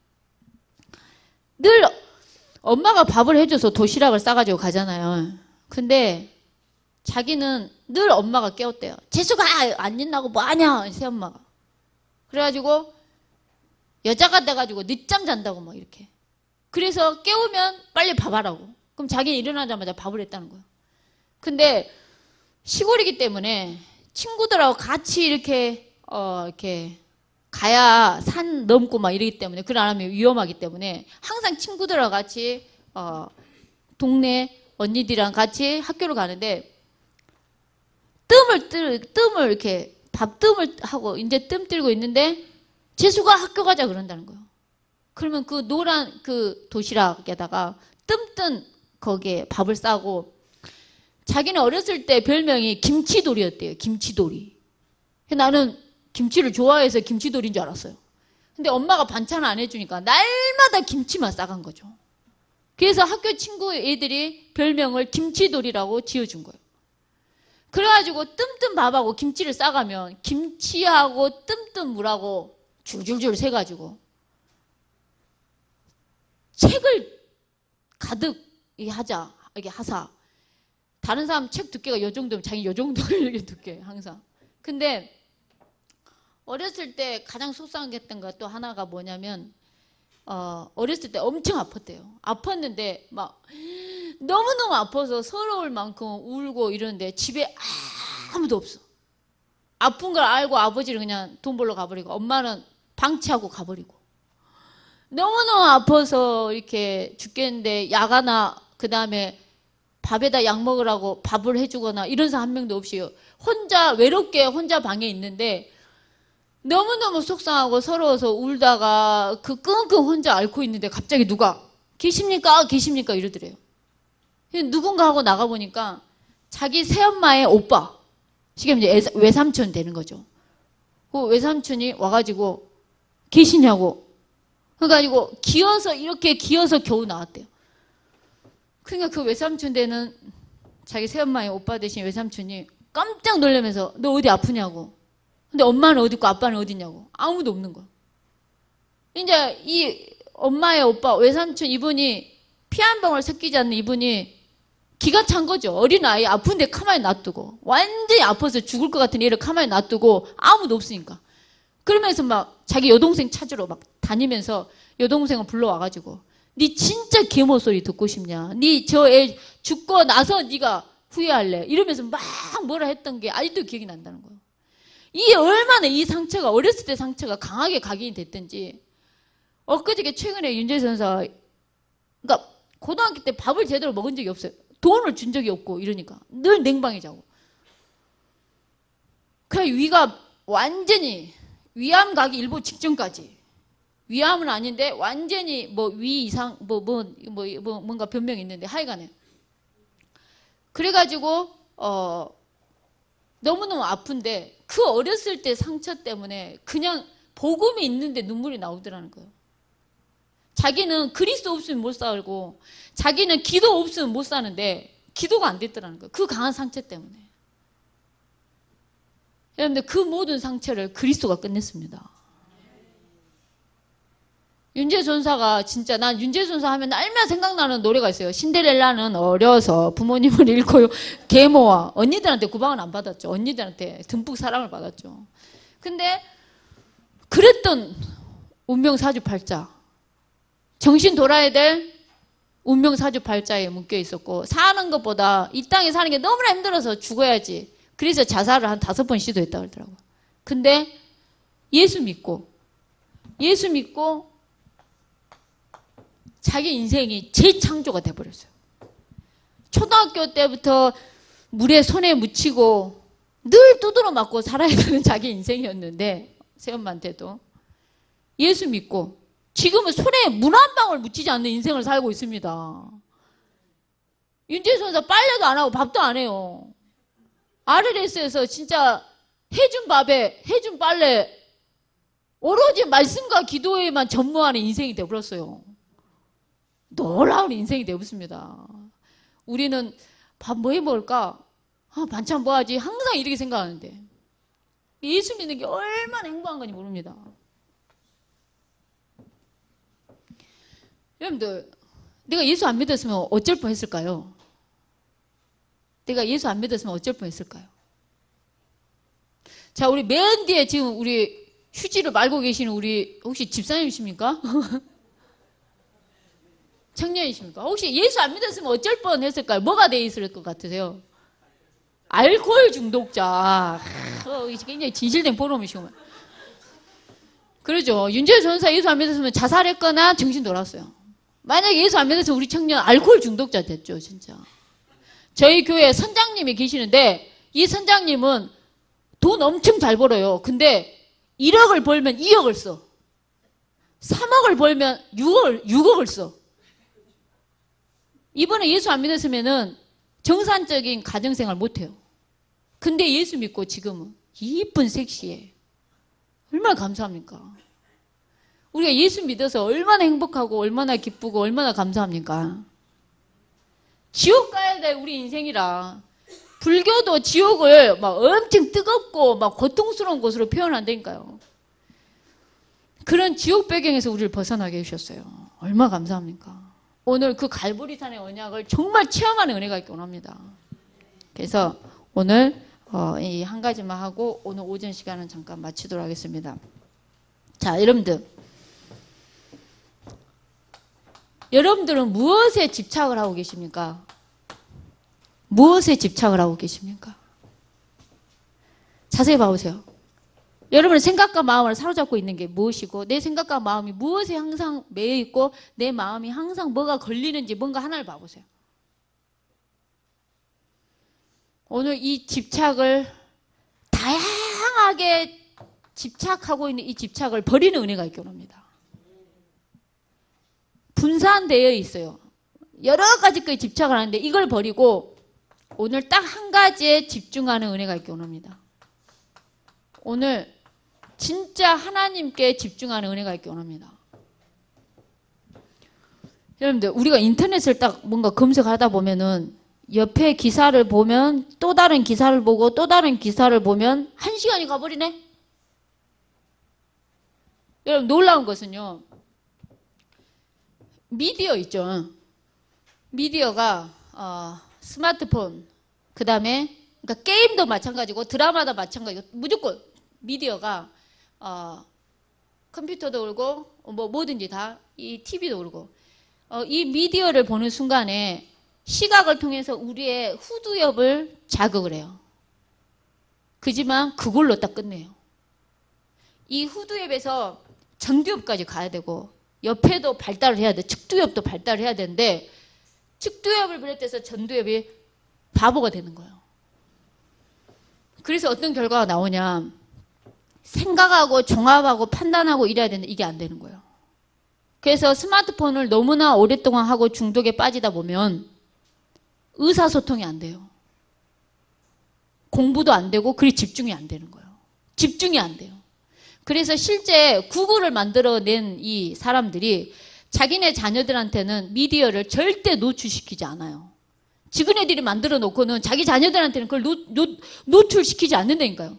늘 엄마가 밥을 해줘서 도시락을 싸가지고 가잖아요. 근데 자기는 늘 엄마가 깨웠대요. 재수가 안 일나고 뭐하냐 새엄마가. 그래가지고 여자가 돼가지고 늦잠 잔다고 막 이렇게. 그래서 깨우면 빨리 밥 하라고. 그럼 자기는 일어나자마자 밥을 했다는 거예요. 근데 시골이기 때문에 친구들하고 같이 이렇게 가야 산 넘고 막 이러기 때문에 그걸 안 하면 위험하기 때문에 항상 친구들하고 같이 동네 언니들이랑 같이 학교를 가는데 뜸을 이렇게 밥뜸을 하고 이제 뜸 들고 있는데 재수가 학교 가자 그런다는 거예요. 그러면 그 노란 그 도시락에다가 뜸뜬 거기에 밥을 싸고 자기는 어렸을 때 별명이 김치돌이였대요. 김치돌이. 나는 김치를 좋아해서 김치돌인 줄 알았어요. 근데 엄마가 반찬을 안 해주니까 날마다 김치만 싸간 거죠. 그래서 학교 친구 애들이 별명을 김치돌이라고 지어준 거예요. 그래가지고 뜸뜬 밥하고 김치를 싸가면 김치하고 뜸뜬 물하고 줄줄줄 새가지고 책을 가득 하자 이게 하사. 다른 사람 책 두께가 요 정도면 자기 요 정도를 이렇게 두께 항상. 근데 어렸을 때 가장 속상했던 것 또 하나가 뭐냐면 어렸을 때 엄청 아팠대요. 아팠는데 막 너무너무 아파서 서러울 만큼 울고 이러는데 집에 아무도 없어. 아픈 걸 알고 아버지는 그냥 돈 벌러 가버리고 엄마는 방치하고 가버리고 너무너무 아파서 이렇게 죽겠는데 약 하나 그 다음에 밥에다 약 먹으라고 밥을 해주거나 이런 사람 한 명도 없이 혼자 외롭게 혼자 방에 있는데 너무너무 속상하고 서러워서 울다가 그 끙끙 혼자 앓고 있는데 갑자기 누가 계십니까? 계십니까? 이러더래요. 누군가 하고 나가보니까 자기 새엄마의 오빠 지금 이제 외삼촌 되는 거죠. 그 외삼촌이 와가지고 계시냐고 그래가지고 기어서 이렇게 기어서 겨우 나왔대요. 그러니까 그 외삼촌 되는 자기 새엄마의 오빠 대신 외삼촌이 깜짝 놀라면서 너 어디 아프냐고. 근데 엄마는 어디 있고 아빠는 어디 있냐고. 아무도 없는 거야. 이제 이 엄마의 오빠 외삼촌 이분이 피 한 방울 섞이지 않는 이분이 기가 찬 거죠. 어린아이 아픈데 가만히 놔두고 완전히 아파서 죽을 것 같은 얘를 가만히 놔두고 아무도 없으니까. 그러면서 막 자기 여동생 찾으러 막 다니면서 여동생을 불러와가지고 네 진짜 계모 소리 듣고 싶냐? 네 저 애 죽고 나서 네가 후회할래? 이러면서 막 뭐라 했던 게 아직도 기억이 난다는 거예요. 이 얼마나 이 상처가 어렸을 때 상처가 강하게 각인이 됐든지 엊그저께 최근에 윤재 선사 그러니까 고등학교 때 밥을 제대로 먹은 적이 없어요. 돈을 준 적이 없고 이러니까 늘 냉방에 자고 그래 위가 완전히 위암 가기 일보 직전까지 위암은 아닌데 완전히 뭐 위 이상 뭔가 변명이 있는데 하여간에 그래가지고 너무너무 아픈데 그 어렸을 때 상처 때문에 그냥 복음이 있는데 눈물이 나오더라는 거예요. 자기는 그리스도 없으면 못 살고 자기는 기도 없으면 못 사는데 기도가 안 됐더라는 거예요. 그 강한 상처 때문에. 여러분들 그 모든 상처를 그리스도가 끝냈습니다. 윤재 전사가 진짜 난 윤재 전사 하면 날마다 생각나는 노래가 있어요. 신데렐라는 어려서 부모님을 잃고요. 계모와 언니들한테 구박은 안 받았죠. 언니들한테 듬뿍 사랑을 받았죠. 근데 그랬던 운명 사주팔자, 정신 돌아야 될 운명 사주팔자에 묶여 있었고, 사는 것보다 이 땅에 사는 게 너무나 힘들어서 죽어야지. 그래서 자살을 한 5번 시도했다고 그러더라고요. 근데 예수 믿고 자기 인생이 재창조가 돼버렸어요. 초등학교 때부터 물에 손에 묻히고 늘 두드러 맞고 살아야 되는 자기 인생이었는데, 새엄마한테도 예수 믿고 지금은 손에 문 한 방울 묻히지 않는 인생을 살고 있습니다. 윤재 선사 빨래도 안 하고 밥도 안 해요. RLS에서 진짜 해준 밥에 해준 빨래 오로지 말씀과 기도에만 전무하는 인생이 되어버렸어요. 놀라운 인생이 되어버렸습니다. 우리는 밥 뭐 해 먹을까? 반찬 뭐 하지? 항상 이렇게 생각하는데 예수 믿는 게 얼마나 행복한 건지 모릅니다. 여러분들, 내가 예수 안 믿었으면 어쩔 뻔했을까요? 내가 예수 안 믿었으면 어쩔 뻔했을까요? 자, 우리 맨 뒤에 지금 우리 휴지를 말고 계시는 우리 혹시 집사님이십니까? 청년이십니까? 혹시 예수 안 믿었으면 어쩔 뻔했을까요? 뭐가 돼 있을 것 같으세요? 알코올 중독자. 굉장히 진실된 포럼이시구만. 그러죠. 윤재 전사 예수 안 믿었으면 자살했거나 정신 돌았어요. 만약에 예수 안 믿어서 우리 청년 알코올 중독자 됐죠, 진짜. 저희 교회 선장님이 계시는데 이 선장님은 돈 엄청 잘 벌어요. 근데 1억을 벌면 2억을 써. 3억을 벌면 6억을 써. 이번에 예수 안 믿었으면은 정상적인 가정생활 못해요. 근데 예수 믿고 지금은 이쁜 섹시해. 얼마나 감사합니까? 우리가 예수 믿어서 얼마나 행복하고 얼마나 기쁘고 얼마나 감사합니까? 지옥 가야 될 우리 인생이라. 불교도 지옥을 막 엄청 뜨겁고 막 고통스러운 곳으로 표현한다니까요. 그런 지옥 배경에서 우리를 벗어나게 해주셨어요. 얼마나 감사합니까? 오늘 그 갈보리산의 언약을 정말 체험하는 은혜가 있기 원합니다. 그래서 오늘 이 한 가지만 하고 오늘 오전 시간은 잠깐 마치도록 하겠습니다. 자, 여러분들은 무엇에 집착을 하고 계십니까? 무엇에 집착을 하고 계십니까? 자세히 봐보세요. 여러분의 생각과 마음을 사로잡고 있는 게 무엇이고 내 생각과 마음이 무엇에 항상 매여 있고 내 마음이 항상 뭐가 걸리는지 뭔가 하나를 봐보세요. 오늘 이 집착을 다양하게 집착하고 있는 이 집착을 버리는 은혜가 있기로 합니다. 분산되어 있어요. 여러 가지 거에 집착을 하는데 이걸 버리고 오늘 딱 한 가지에 집중하는 은혜가 있기로 합니다. 오늘 진짜 하나님께 집중하는 은혜가 있기로 합니다. 여러분들, 우리가 인터넷을 딱 뭔가 검색하다 보면은 옆에 기사를 보면 또 다른 기사를 보고 또 다른 기사를 보면 1시간이 가버리네? 여러분, 놀라운 것은요, 미디어 있죠. 미디어가 스마트폰, 그 다음에 그러니까 게임도 마찬가지고 드라마도 마찬가지고 무조건 미디어가 컴퓨터도 그렇고 뭐 뭐든지 다 이 TV도 그렇고 이 미디어를 보는 순간에 시각을 통해서 우리의 후두엽을 자극을 해요. 그지만 그걸로 딱 끝내요. 이 후두엽에서 전두엽까지 가야 되고 옆에도 발달을 해야 돼. 측두엽도 발달을 해야 되는데 측두엽을 비롯해서 전두엽이 바보가 되는 거예요. 그래서 어떤 결과가 나오냐, 생각하고 종합하고 판단하고 이래야 되는데 이게 안 되는 거예요. 그래서 스마트폰을 너무나 오랫동안 하고 중독에 빠지다 보면 의사소통이 안 돼요. 공부도 안 되고 그리 집중이 안 되는 거예요. 집중이 안 돼요. 그래서 실제 구글을 만들어낸 이 사람들이 자기네 자녀들한테는 미디어를 절대 노출시키지 않아요. 지그네들이 만들어 놓고는 자기 자녀들한테는 그걸 노출시키지 않는다니까요.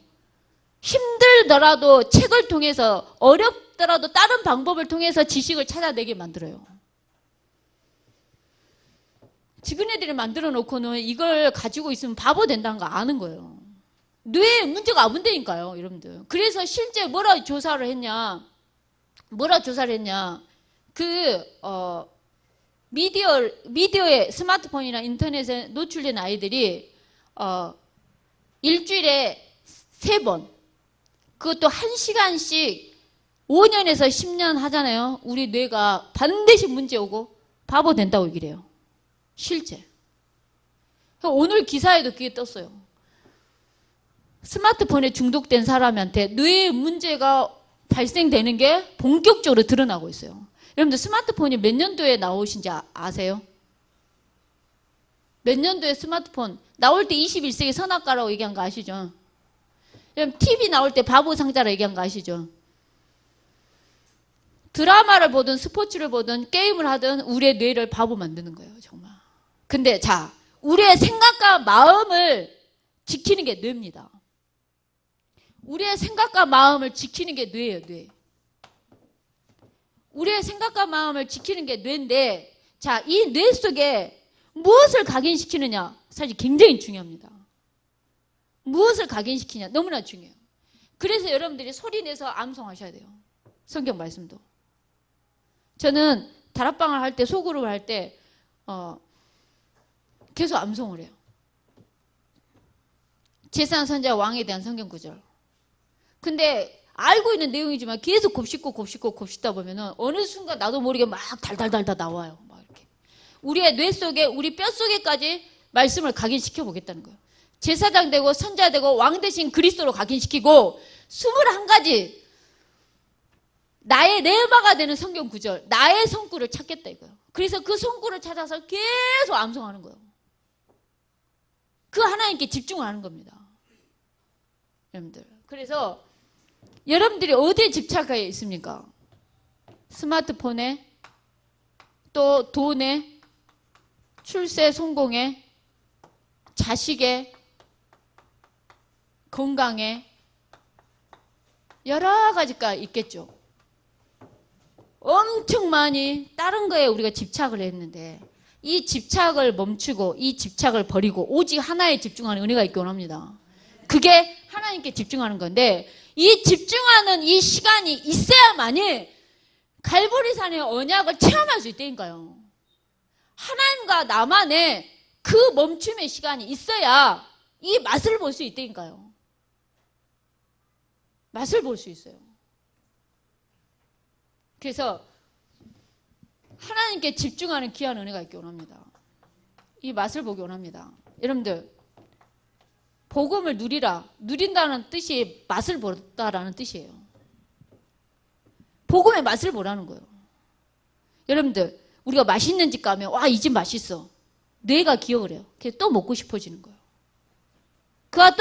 힘들더라도 책을 통해서 없더라도 다른 방법을 통해서 지식을 찾아내게 만들어요. 지그네들이 만들어 놓고는 이걸 가지고 있으면 바보 된다는 거 아는 거예요. 뇌에 문제가 안 된다니까요, 여러분들. 그래서 실제 뭐라 조사를 했냐? 미디어에 스마트폰이나 인터넷에 노출된 아이들이 일주일에 3번, 그것도 1시간씩 5년에서 10년 하잖아요. 우리 뇌가 반드시 문제 오고 바보 된다고 얘기를 해요. 실제. 오늘 기사에도 그게 떴어요. 스마트폰에 중독된 사람한테 뇌에 문제가 발생되는 게 본격적으로 드러나고 있어요. 여러분들 스마트폰이 몇 년도에 나오신지 아세요? 몇 년도에 스마트폰 나올 때 21세기 선악과라고 얘기한 거 아시죠? 여러분 TV 나올 때 바보 상자라고 얘기한 거 아시죠? 드라마를 보든 스포츠를 보든 게임을 하든 우리의 뇌를 바보 만드는 거예요, 정말. 근데 자, 우리의 생각과 마음을 지키는 게 뇌입니다. 우리의 생각과 마음을 지키는 게 뇌예요, 뇌. 우리의 생각과 마음을 지키는 게 뇌인데, 자, 이 뇌 속에 무엇을 각인시키느냐, 사실 굉장히 중요합니다. 무엇을 각인시키냐, 너무나 중요해요. 그래서 여러분들이 소리 내서 암송하셔야 돼요. 성경 말씀도. 저는 다락방을 할 때, 소그룹을 할 때, 계속 암송을 해요. 제사장 선지자 왕에 대한 성경 구절. 근데 알고 있는 내용이지만 계속 곱씹다 보면은 어느 순간 나도 모르게 막 달달달 나와요. 막 이렇게. 우리의 뇌 속에, 우리 뼈 속에까지 말씀을 각인시켜 보겠다는 거예요. 제사장 되고 선지자 되고 왕 대신 그리스도로 각인시키고 21가지 나의 내마가 되는 성경 구절, 나의 성구를 찾겠다 이거예요. 그래서 그 성구를 찾아서 계속 암송하는 거예요. 그 하나님께 집중을 하는 겁니다. 여러분들. 그래서 여러분들이 어디에 집착해 있습니까? 스마트폰에, 또 돈에, 출세 성공에, 자식에, 건강에, 여러 가지가 있겠죠. 엄청 많이 다른 거에 우리가 집착을 했는데 이 집착을 멈추고 이 집착을 버리고 오직 하나에 집중하는 은혜가 있기 원합니다. 그게 하나님께 집중하는 건데 이 집중하는 이 시간이 있어야만이 갈보리산의 언약을 체험할 수 있다니까요. 하나님과 나만의 그 멈춤의 시간이 있어야 이 맛을 볼 수 있다니까요. 맛을 볼 수 있어요. 그래서 하나님께 집중하는 귀한 은혜가 있기 원합니다. 이 맛을 보기 원합니다. 여러분들 복음을 누린다는 뜻이 맛을 보다라는 뜻이에요. 복음의 맛을 보라는 거예요. 여러분들 우리가 맛있는 집 가면 와, 이 집 맛있어. 뇌가 기억을 해요. 그래서 또 먹고 싶어지는 거예요. 그와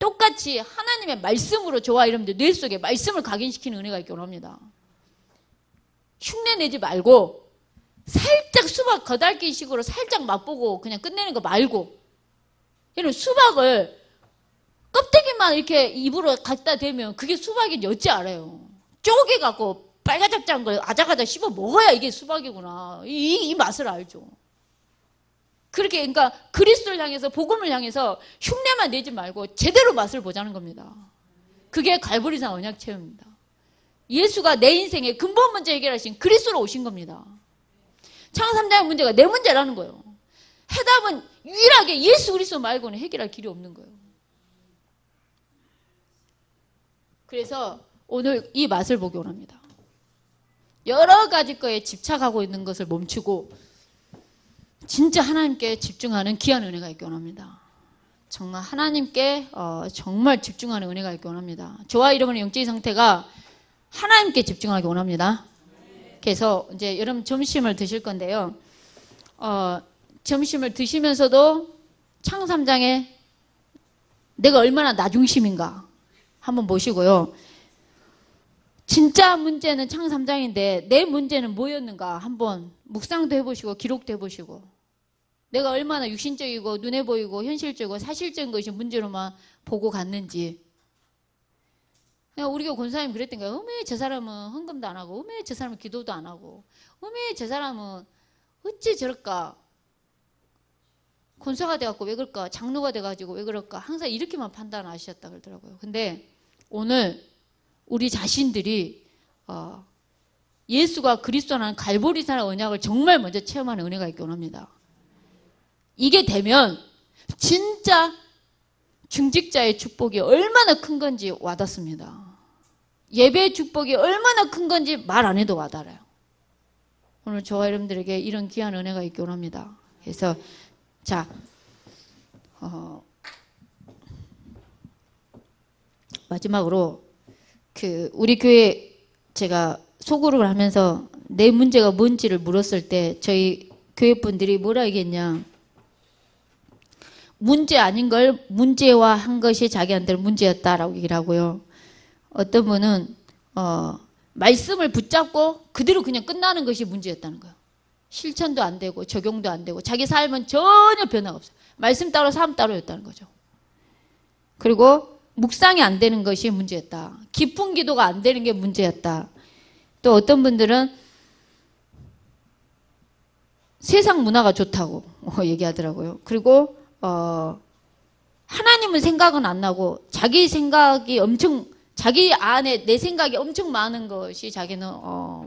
똑같이 하나님의 말씀으로 저와 여러분들 뇌 속에 말씀을 각인시키는 은혜가 있기 원합니다. 흉내 내지 말고 살짝 수박 거달기 식으로 살짝 맛보고 그냥 끝내는 거 말고, 여러분 수박을 껍데기만 이렇게 입으로 갖다 대면 그게 수박인지 어찌 알아요? 쪼개갖고 빨가작작한 걸 아작아작 씹어 먹어야 이게 수박이구나. 이 맛을 알죠. 그렇게 그러니까 그리스도를 향해서 복음을 향해서 흉내만 내지 말고 제대로 맛을 보자는 겁니다. 그게 갈보리산 언약 체험입니다. 예수가 내 인생의 근본 문제 해결하신 그리스도로 오신 겁니다. 창세 3장의 문제가 내 문제라는 거예요. 해답은 유일하게 예수 그리스도 말고는 해결할 길이 없는 거예요. 그래서 오늘 이 맛을 보기 원합니다. 여러 가지 거에 집착하고 있는 것을 멈추고 진짜 하나님께 집중하는 귀한 은혜가 있기 원합니다. 정말 하나님께 정말 집중하는 은혜가 있기 원합니다. 저와 여러분의 영적인 상태가 하나님께 집중하기 원합니다. 그래서 이제 여러분 점심을 드실 건데요. 점심을 드시면서도 창 3장에 내가 얼마나 나 중심인가 한번 보시고요. 진짜 문제는 창 3장인데 내 문제는 뭐였는가 한번 묵상도 해보시고 기록도 해보시고, 내가 얼마나 육신적이고 눈에 보이고 현실적이고 사실적인 것이 문제로만 보고 갔는지 그냥 우리 교회 권사님 그랬던 거야. 어메 저 사람은 헌금도 안 하고, 어메 저 사람은 기도도 안 하고, 어메 저 사람은 어찌 저럴까? 권사가 돼갖고 왜 그럴까? 장로가 돼가지고 왜 그럴까? 항상 이렇게만 판단하셨다 그러더라고요. 근데 오늘 우리 자신들이 예수가 그리스도라는 갈보리산의 언약을 정말 먼저 체험하는 은혜가 있기 원합니다. 이게 되면 진짜 중직자의 축복이 얼마나 큰 건지 와닿습니다. 예배의 축복이 얼마나 큰 건지 말 안 해도 와닿아요. 오늘 저와 여러분들에게 이런 귀한 은혜가 있기 원합니다. 그래서 자, 마지막으로 우리 교회 제가 소그룹을 하면서 내 문제가 뭔지를 물었을 때 저희 교회 분들이 뭐라 얘기했냐? 문제 아닌 걸 문제화한 것이 자기한테는 문제였다라고 얘기를 하고요. 어떤 분은 말씀을 붙잡고 그대로 그냥 끝나는 것이 문제였다는 거예요. 실천도 안 되고 적용도 안 되고 자기 삶은 전혀 변화가 없어요. 말씀 따로 삶 따로였다는 거죠. 그리고 묵상이 안 되는 것이 문제였다. 깊은 기도가 안 되는 게 문제였다. 또 어떤 분들은 세상 문화가 좋다고 얘기하더라고요. 그리고 하나님은 생각은 안 나고 자기 생각이 엄청 자기 안에 내 생각이 엄청 많은 것이 자기는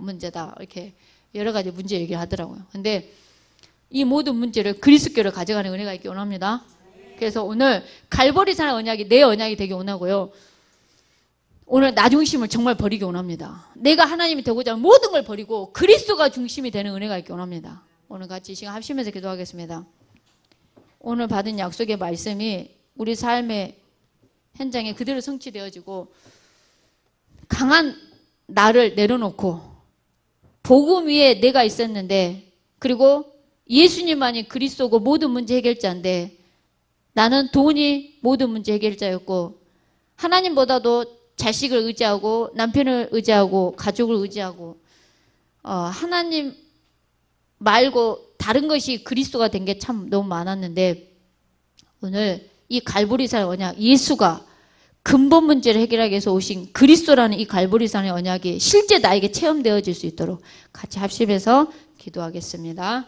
문제다. 이렇게 여러 가지 문제 얘기를 하더라고요. 근데 이 모든 문제를 그리스도교를 가져가는 은혜가 있기 원합니다. 그래서 오늘 갈보리산의 언약이 내 언약이 되기 원하고요. 오늘 나 중심을 정말 버리기 원합니다. 내가 하나님이 되고자 하는 모든 걸 버리고 그리스도가 중심이 되는 은혜가 있기 원합니다. 오늘 같이 이 시간 합심해서 기도하겠습니다. 오늘 받은 약속의 말씀이 우리 삶의 현장에 그대로 성취되어지고 강한 나를 내려놓고 복음 위에 내가 있었는데 그리고 예수님만이 그리스도고 모든 문제 해결자인데 나는 돈이 모든 문제 해결자였고 하나님보다도 자식을 의지하고 남편을 의지하고 가족을 의지하고 하나님 말고 다른 것이 그리스도가 된 게 참 너무 많았는데 오늘 이 갈보리산 언약 예수가 근본 문제를 해결하기 위해서 오신 그리스도라는 이 갈보리산의 언약이 실제 나에게 체험되어질 수 있도록 같이 합심해서 기도하겠습니다.